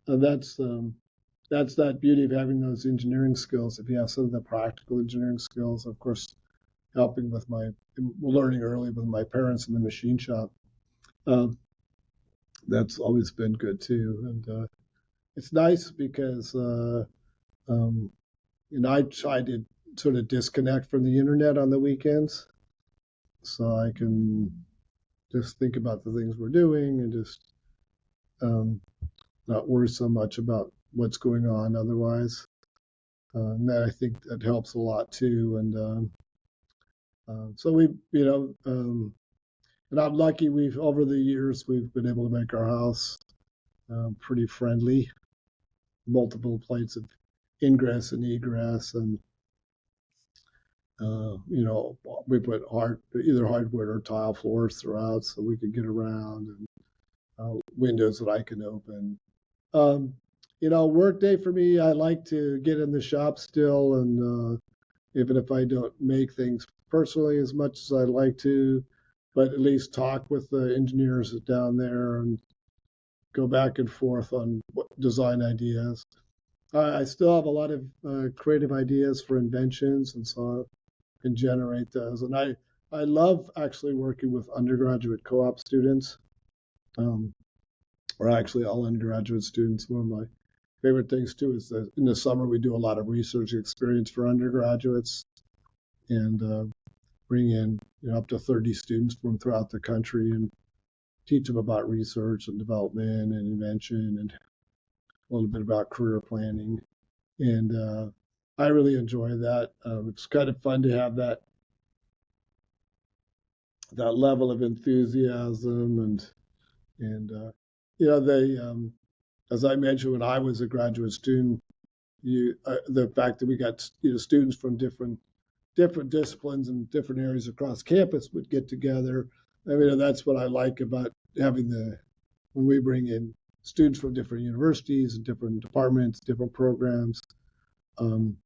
that's that beauty of having those engineering skills. If you have some of the practical engineering skills, of course, helping with learning early with my parents in the machine shop, that's always been good too. And it's nice because I try to sort of disconnect from the internet on the weekends, so I can just think about the things we're doing and just not worry so much about what's going on otherwise. And that I think that helps a lot too. And so and I'm lucky. Over the years we've been able to make our house pretty friendly. Multiple plates of ingress and egress, and we put either hardwood or tile floors throughout so we could get around, and windows that I can open. Um, Work day for me, I like to get in the shop still, and even if I don't make things personally as much as I'd like to, but at least talk with the engineers down there and go back and forth on design ideas. I still have a lot of creative ideas for inventions, and so I can generate those. And I love actually working with undergraduate co-op students, um, or actually all undergraduate students. One of my favorite things too is that in the summer we do a lot of research experience for undergraduates, and bring in up to 30 students from throughout the country and teach them about research and development and invention and a little bit about career planning. And I really enjoy that. It's kind of fun to have that level of enthusiasm, and they as I mentioned, when I was a graduate student, the fact that we got students from different disciplines and different areas across campus would get together. I mean, that's what I like about having when we bring in students from different universities and different departments, different programs, um,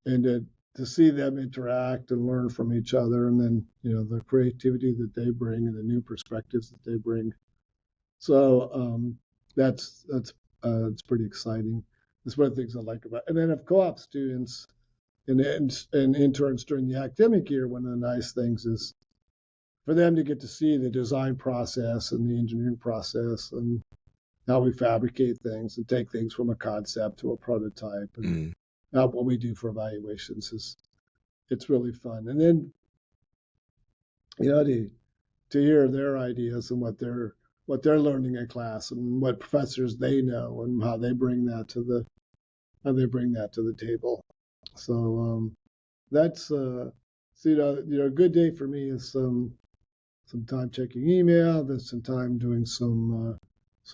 and to see them interact and learn from each other, and then the creativity that they bring and the new perspectives that they bring. So that's it's pretty exciting. That's one of the things I like about. And then of co-op students and interns during the academic year, one of the nice things is for them to get to see the design process and the engineering process and how we fabricate things and take things from a concept to a prototype, and what we do for evaluations it's really fun. And then to hear their ideas and what they're learning in class and what professors they know and how they bring that to the table. So that's a good day for me is some time checking email, then some time doing some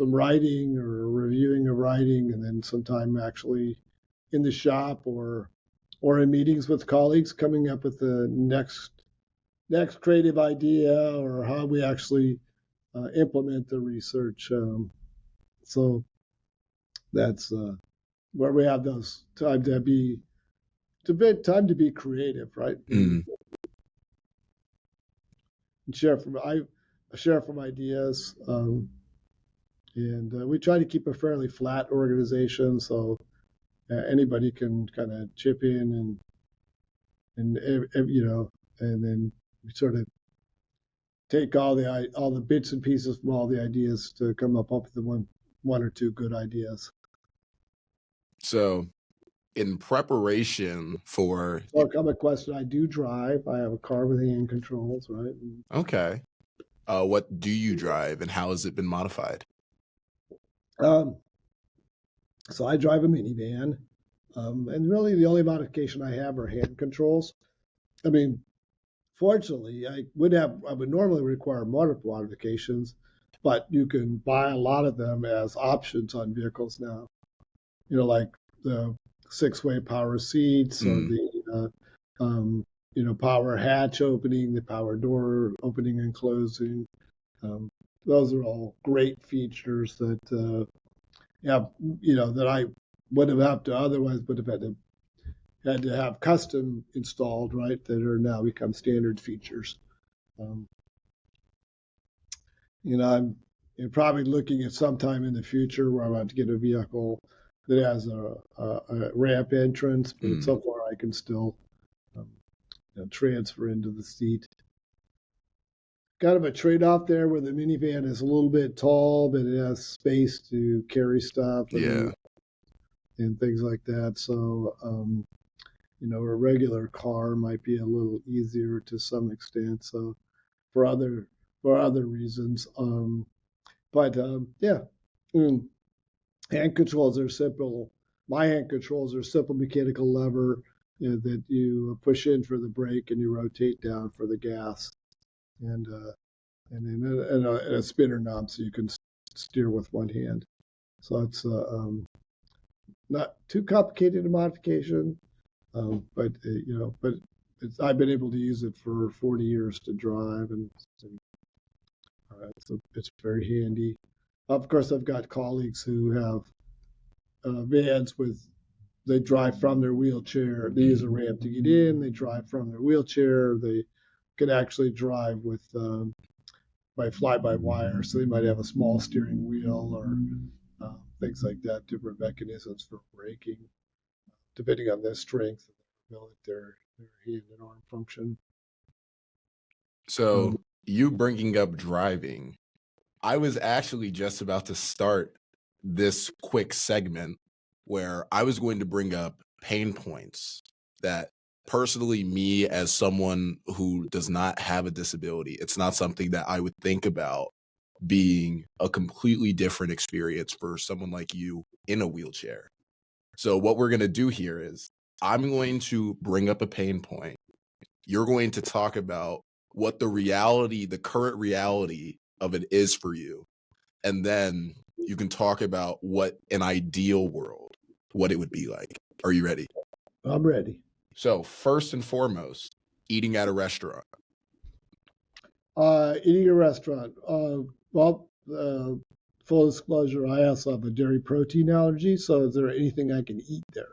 writing or reviewing of writing, and then some time actually in the shop or in meetings with colleagues coming up with the next creative idea or how we actually implement the research. So that's where we have those time to be creative, right? And share from ideas, and we try to keep a fairly flat organization, so anybody can kind of chip in and then we sort of take all the bits and pieces from all the ideas to come up with the one or two good ideas. So in preparation for a question, I do drive. I have a car with hand controls, right? Okay. What do you drive and how has it been modified? So I drive a minivan, and really the only modification I have are hand controls. I mean, fortunately, I would normally require motor modifications, but you can buy a lot of them as options on vehicles now. Like the 6-way power seats or the power hatch opening, the power door opening and closing. Those are all great features that that I would have had to have custom installed, right? That are now become standard features. I'm probably looking at sometime in the future where I'm about to get a vehicle that has a ramp entrance, but so far I can still transfer into the seat. Kind of a trade-off there where the minivan is a little bit tall, but it has space to carry stuff and things like that. So, a regular car might be a little easier to some extent. So, for other reasons, yeah, Mm. Hand controls are simple. My hand controls are simple mechanical lever, that you push in for the brake and you rotate down for the gas, and and a spinner knob so you can steer with one hand. So it's not too complicated a modification, but I've been able to use it for 40 years to drive, and so it's very handy. Of course, I've got colleagues who have vans with they drive from their wheelchair. They use a ramp to get in. They drive from their wheelchair. They can actually drive with by fly-by-wire. So they might have a small steering wheel or things like that, different mechanisms for braking, depending on their strength and their ability, their hand and arm function. So you bringing up driving, I was actually just about to start this quick segment where I was going to bring up pain points that personally, me as someone who does not have a disability, it's not something that I would think about being a completely different experience for someone like you in a wheelchair. So what we're going to do here is I'm going to bring up a pain point. You're going to talk about what the current reality of it is for you. And then you can talk about what an ideal world, what it would be like. Are you ready? I'm ready. So first and foremost, eating at a restaurant. Eating a restaurant. Well, full disclosure, I also have a dairy protein allergy. So is there anything I can eat there?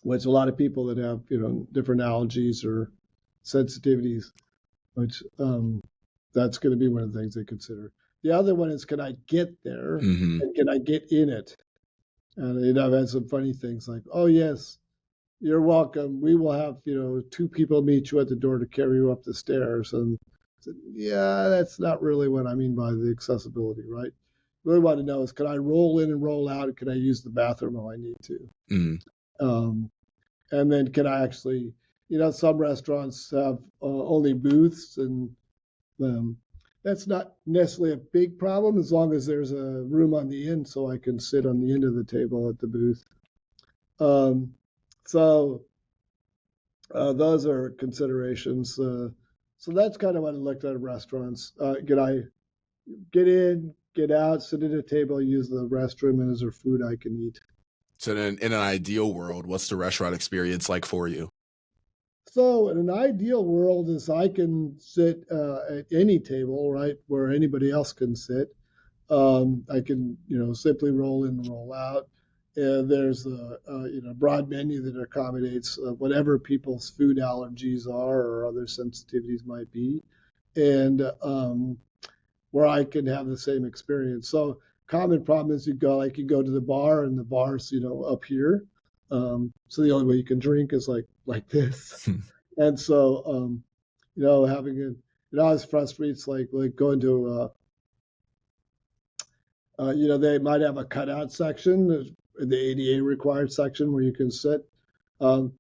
Which a lot of people that have, different allergies or sensitivities, which that's going to be one of the things they consider. The other one is, can I get there and can I get in it? And I've had some funny things like, oh yes, you're welcome. We will have, two people meet you at the door to carry you up the stairs. And I said, yeah, that's not really what I mean by the accessibility, right? Really want to know is, can I roll in and roll out, and can I use the bathroom if I need to? And then can I actually, some restaurants have only booths, and that's not necessarily a big problem as long as there's a room on the end so I can sit on the end of the table at the booth. So those are considerations. So that's kind of what I looked at restaurants. Can I get in, get out, sit at a table, use the restroom, and is there food I can eat? So in an ideal world, what's the restaurant experience like for you? So in an ideal world is I can sit at any table, right, where anybody else can sit. I can, simply roll in and roll out. There's a broad menu that accommodates whatever people's food allergies are or other sensitivities might be, and where I can have the same experience. So common problem is you go to the bar, and the bar's, up here. So the only way you can drink is like this. And so, having it, it always frustrates, like going to, they might have a cutout section, the ADA required section where you can sit. And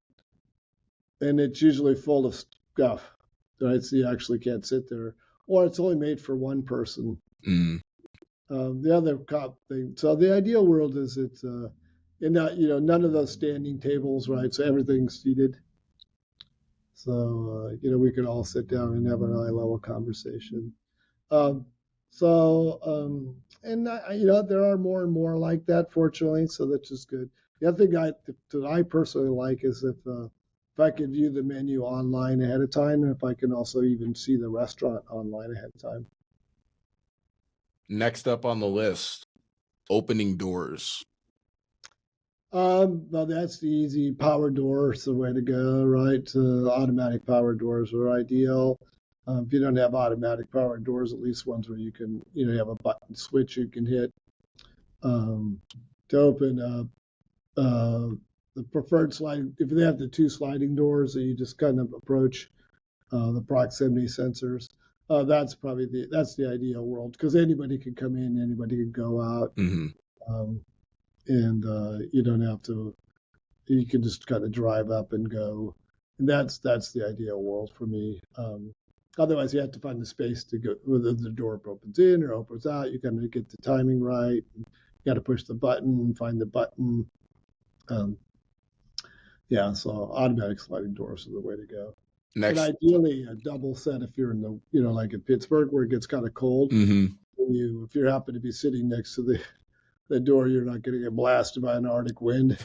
it's usually full of stuff, right? So you actually can't sit there, or it's only made for one person. The other thing, so the ideal world is it's in that, none of those standing tables, right? So everything's seated. So we could all sit down and have an eye level conversation. And there are more and more like that, fortunately. So that's just good. The other thing that I personally like is if I can view the menu online ahead of time, and if I can also even see the restaurant online ahead of time. Next up on the list, opening doors. Well, that's the easy. Power doors the way to go, right? Automatic power doors are ideal. If you don't have automatic power doors, at least ones where you can, have a button switch you can hit to open up. The preferred slide, if they have the two sliding doors that you just kind of approach the proximity sensors, that's the ideal world, because anybody can come in, anybody can go out. And you don't have to, you can just kind of drive up and go. And that's the ideal world for me. Otherwise, you have to find the space to go, whether the door opens in or opens out. You got to get the timing right. You got to push the button, find the button. Um, yeah, so automatic sliding doors are the way to go. And Next. ideally, a double set if you're in the, like in Pittsburgh where it gets kind of cold. Mm-hmm. If you happen to be sitting next to the door, you're not going to get blasted by an Arctic wind.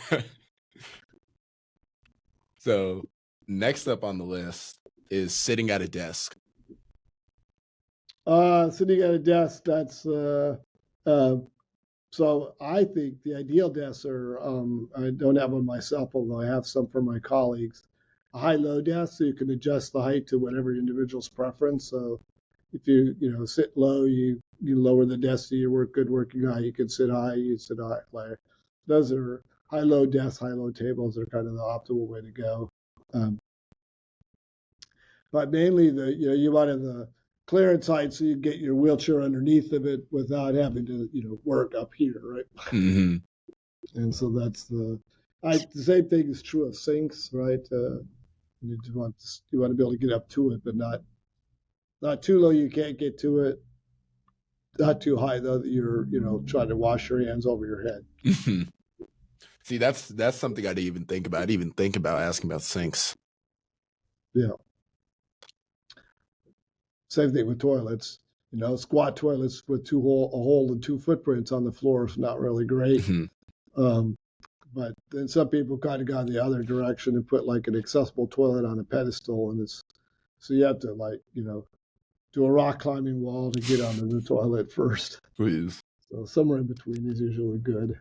So next up on the list is sitting at a desk. Sitting at a desk, that's so I think the ideal desks are, I don't have one myself, although I have some for my colleagues, a high-low desk so you can adjust the height to whatever individual's preference. So if you sit low, you lower the desk to your good working height. You can sit high, you sit high. Those are high-low desks, high-low tables are kind of the optimal way to go. But mainly you want the clearance height so you get your wheelchair underneath of it without having to work up here, right? Mm-hmm. And so that's the same thing is true of sinks, right? You want to be able to get up to it, but not too low you can't get to it, not too high though that you're trying to wash your hands over your head. Mm-hmm. See, that's something I didn't even think about. I didn't even think about asking about sinks. Yeah. Same thing with toilets. Squat toilets with a hole and two footprints on the floor is not really great. Mm-hmm. But then some people kind of gone the other direction and put like an accessible toilet on a pedestal, and so you have to do a rock climbing wall to get onto the toilet first. Please. So somewhere in between is usually good.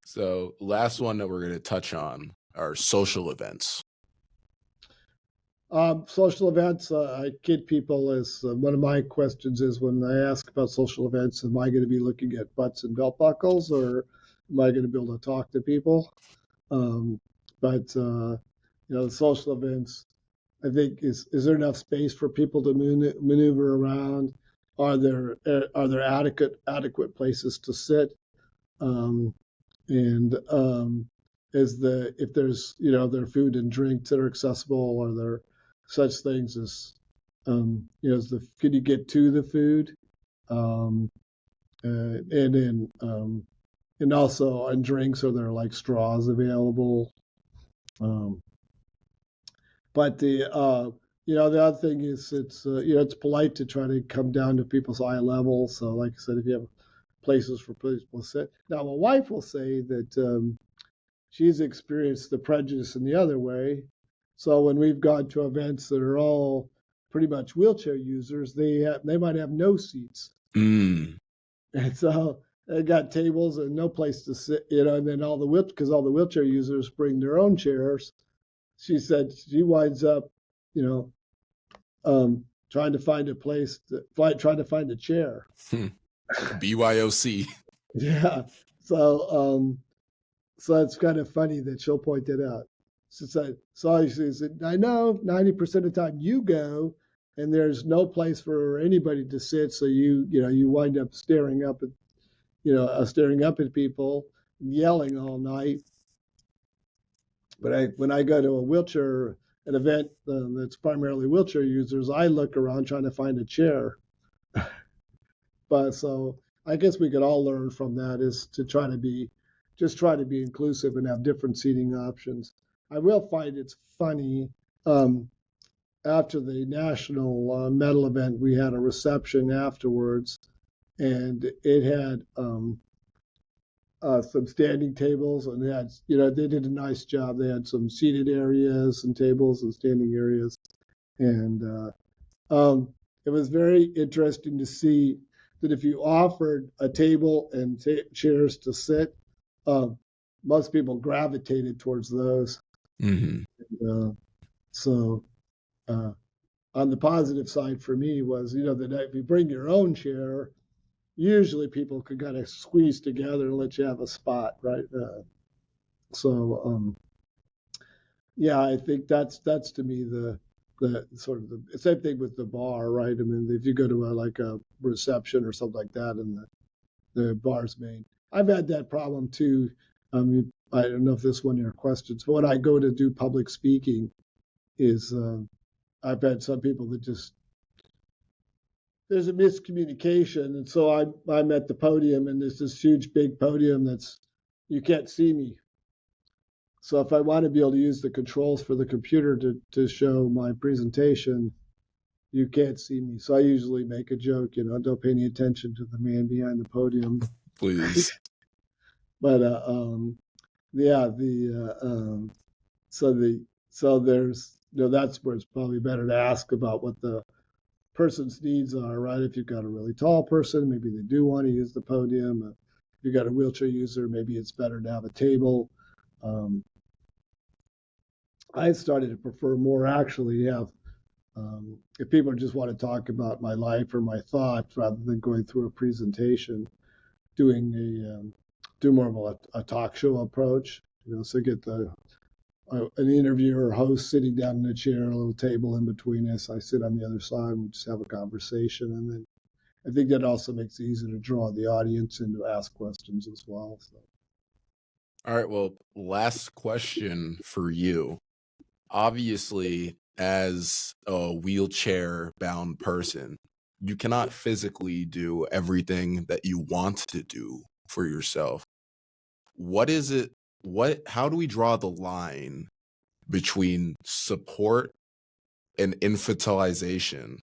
So last one that we're going to touch on are social events. Social events, I kid people as one of my questions is when I ask about social events, am I going to be looking at butts and belt buckles or am I going to be able to talk to people? But the social events, I think, is there enough space for people to maneuver around? Are there adequate places to sit? If there's there are food and drinks that are accessible, are there such things as can you get to the food, and then and also on drinks, are there like straws available? But the other thing is it's polite to try to come down to people's eye level. So like I said, if you have places for people to sit. Now my wife will say that she's experienced the prejudice in the other way. So when we've gone to events that are all pretty much wheelchair users, they might have no seats. Mm. And so they got tables and no place to sit, and then because all the wheelchair users bring their own chairs. She said she winds up, trying to find a place, trying to find a chair. BYOC. Yeah. So it's kind of funny that she'll point that out. So she said, I know 90% of the time you go and there's no place for anybody to sit. So you wind up staring up at people, yelling all night. But when I go to an event that's primarily wheelchair users, I look around trying to find a chair. But so I guess we could all learn from that is to try to be inclusive and have different seating options. I will find it's funny. After the national medal event, we had a reception afterwards, and it had some standing tables, and they did a nice job. They had some seated areas and tables and standing areas, and it was very interesting to see that if you offered a table and chairs to sit, most people gravitated towards those. Mm-hmm. So on the positive side for me was, that if you bring your own chair, usually people could kind of squeeze together and let you have a spot, right? Yeah, I think that's to me the sort of the same thing with the bar, right? I mean, if you go to a reception or something like that, and the bar's main, I've had that problem too. I don't know if this is one of your questions, but when I go to do public speaking, is I've had some people that just there's a miscommunication, and so I'm at the podium, and there's this huge big podium that's you can't see me. So if I want to be able to use the controls for the computer to show my presentation, you can't see me. So I usually make a joke, don't pay any attention to the man behind the podium. Please. But yeah, so there's that's where it's probably better to ask about what the person's needs are, right? If you've got a really tall person, maybe they do want to use the podium. If you've got a wheelchair user, maybe it's better to have a table. I started to prefer more actually have if people just want to talk about my life or my thoughts rather than going through a presentation, do more of a talk show approach. So get an interviewer or host sitting down in a chair, a little table in between us. I sit on the other side and we just have a conversation. And then I think that also makes it easier to draw the audience and to ask questions as well. So. All right. Well, last question for you. Obviously, as a wheelchair bound person, you cannot physically do everything that you want to do for yourself. How do we draw the line between support and infantilization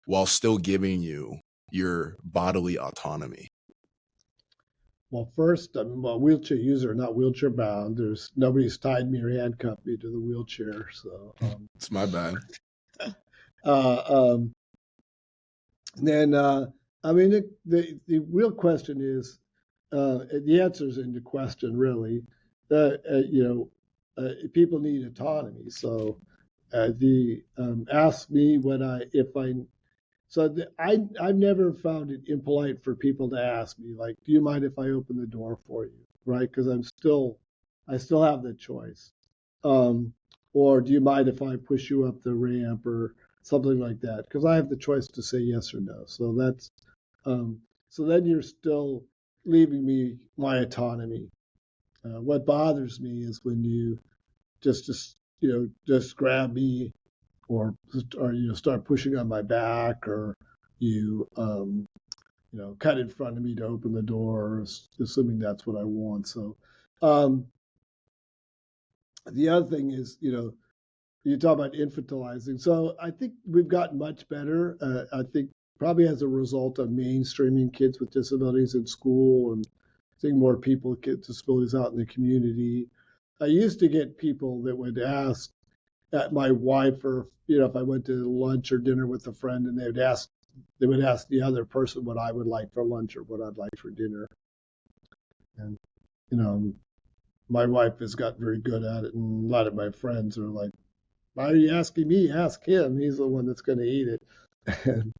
while still giving you your bodily autonomy? Well, first, I'm a wheelchair user, not wheelchair bound. Nobody's tied me or handcuffed me to the wheelchair. So it's my bad. Then, I mean, the real question is, the answer is in the question, really. People need autonomy. So, ask me I've never found it impolite for people to ask me, like, do you mind if I open the door for you? Right? Because I still have the choice. Or do you mind if I push you up the ramp or something like that? Because I have the choice to say yes or no. So so then you're still leaving me my autonomy. What bothers me is when you just grab me or start pushing on my back, or you cut in front of me to open the door, assuming that's what I want. So the other thing is, you talk about infantilizing. So I think we've gotten much better. I think probably as a result of mainstreaming kids with disabilities in school and seeing more people with disabilities out in the community. I used to get people that would ask at my wife, or if I went to lunch or dinner with a friend, and they would ask the other person what I would like for lunch or what I'd like for dinner. And my wife has got very good at it, and a lot of my friends are like, "Why are you asking me? Ask him. He's the one that's going to eat it." And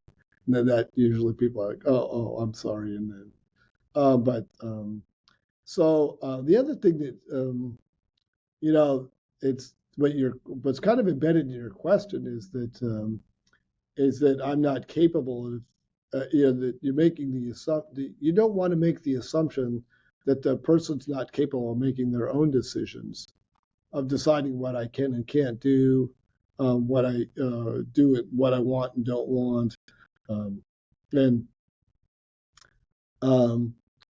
then that usually people are like, "Oh, I'm sorry." And then, so the other thing that it's what's kind of embedded in your question is that I'm not capable of, that you're making the assumption. You don't want to make the assumption that the person's not capable of making their own decisions, of deciding what I can and can't do, what I do, what I want and don't want, and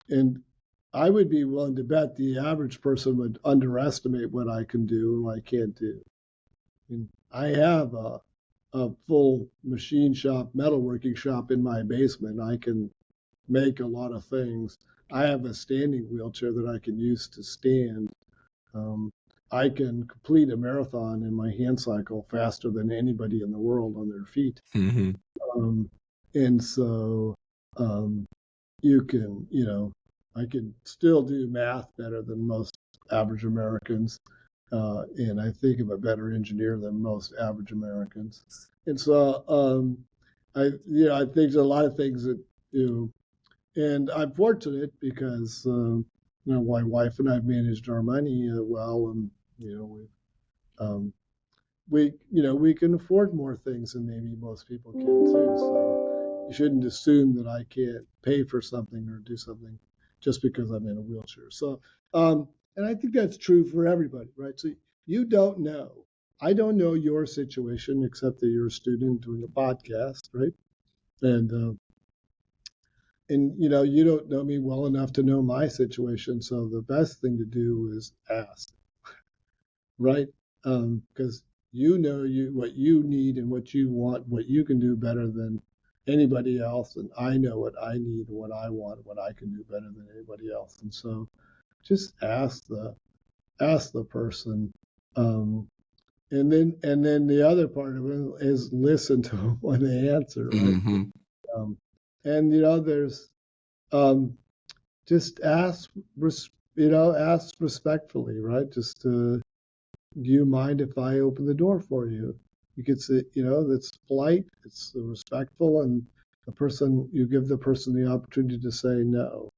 and I would be willing to bet the average person would underestimate what I can do and what I can't do. I mean, I have a full machine shop, metalworking shop in my basement. I can make a lot of things. I have a standing wheelchair that I can use to stand. I can complete a marathon in my hand cycle faster than anybody in the world on their feet. Mm-hmm. And so you can, I can still do math better than most average Americans. And I think I'm a better engineer than most average Americans. And so I think there's a lot of things that, and I'm fortunate because, my wife and I've managed our money well, and, we can afford more things than maybe most people can too. So you shouldn't assume that I can't pay for something or do something just because I'm in a wheelchair. So, and I think that's true for everybody, right? So you don't know. I don't know your situation except that you're a student doing a podcast, right? And you know, you don't know me well enough to know my situation, so the best thing to do is ask, right? Because you know what you need and what you want, what you can do better than anybody else, and I know what I need and what I want, what I can do better than anybody else. And so just ask the person, um, and then the other part of it is listen to them when they answer, right? Mm-hmm. Um, and you know, there's um, just ask respectfully, right? Just do you mind if I open the door for you? You could say, you know, that's polite, it's respectful, and you give the person the opportunity to say no.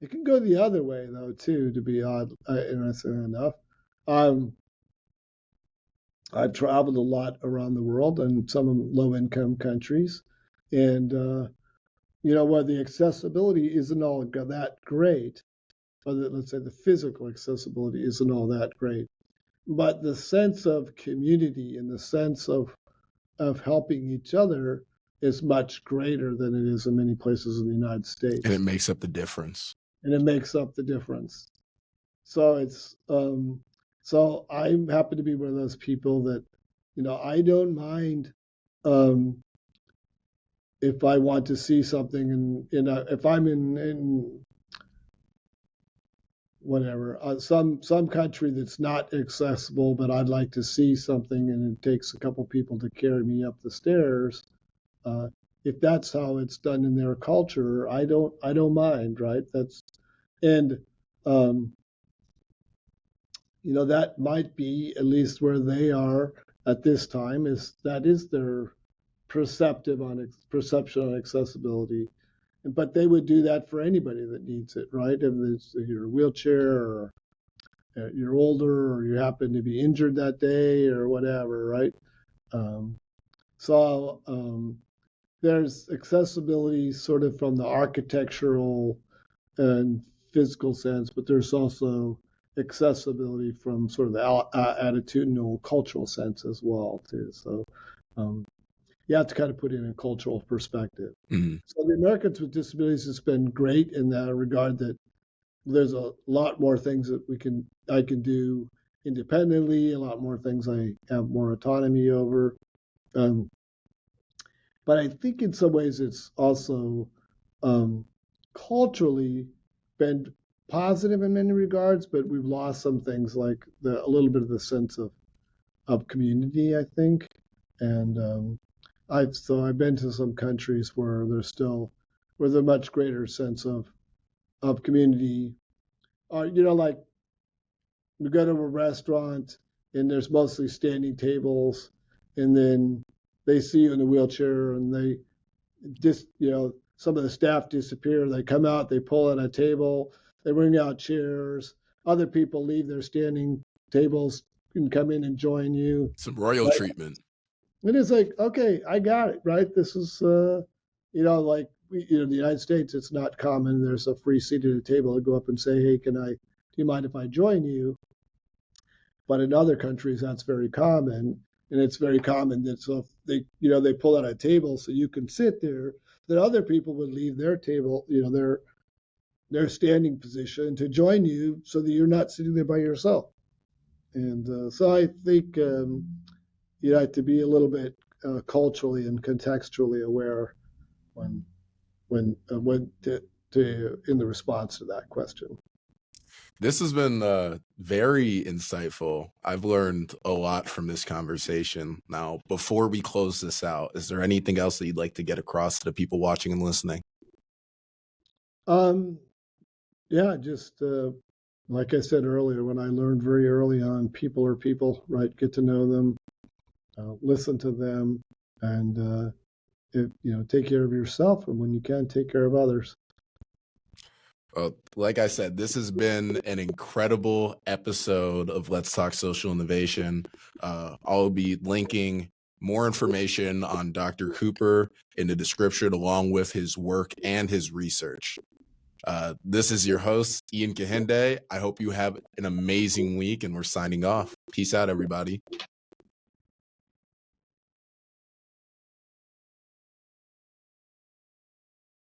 It can go the other way though too, to be interesting enough. Um, I've traveled a lot around the world and some low-income countries, and you know, where the accessibility isn't all that great, or let's say the physical accessibility isn't all that great, but the sense of community and the sense of helping each other is much greater than it is in many places in the United States. And it makes up the difference. And it makes up the difference. So so I happen to be one of those people that, you know, I don't mind um, if I want to see something if I'm in whatever some country that's not accessible, but I'd like to see something, and it takes a couple people to carry me up the stairs. Uh, if that's how it's done in their culture, I don't mind, right? And um, you know, that might be at least where they are at this time. That is their perception on accessibility. But they would do that for anybody that needs it, right? If you're a wheelchair, or you're older, or you happen to be injured that day, or whatever, right? Um, so there's accessibility sort of from the architectural and physical sense, but there's also accessibility from sort of the attitudinal cultural sense as well too. So um, you have to kind of put it in a cultural perspective. Mm-hmm. So the Americans with Disabilities has been great in that regard, that there's a lot more things that I can do independently, a lot more things I have more autonomy over. Um, but I think in some ways it's also um, culturally been positive in many regards, but we've lost some things like a little bit of the sense of community, I think. And I've been to some countries where there's a much greater sense of community. Or you know, like we go to a restaurant and there's mostly standing tables, and then they see you in a wheelchair, and they just, you know, some of the staff disappear. They come out, they pull out a table, they bring out chairs. Other people leave their standing tables and come in and join you. Some royal Right? treatment. And it's like, okay, I got it, right? This is, you know, like in the United States, it's not common. There's a free seat at a table to go up and say, hey, do you mind if I join you? But in other countries, that's very common. And it's very common that so if they pull out a table so you can sit there, that other people would leave their table, you know, their standing position to join you so that you're not sitting there by yourself. And so I think you have to be a little bit culturally and contextually aware when in the response to that question. This has been very insightful. I've learned a lot from this conversation. Now, before we close this out, is there anything else that you'd like to get across to the people watching and listening? Yeah, just like I said earlier, when I learned very early on, people are people, right? Get to know them, listen to them, and take care of yourself, and when you can, take care of others. Like I said, this has been an incredible episode of Let's Talk Social Innovation. I'll be linking more information on Dr. Cooper in the description, along with his work and his research. This is your host, Ian Kahende. I hope you have an amazing week, and we're signing off. Peace out, everybody.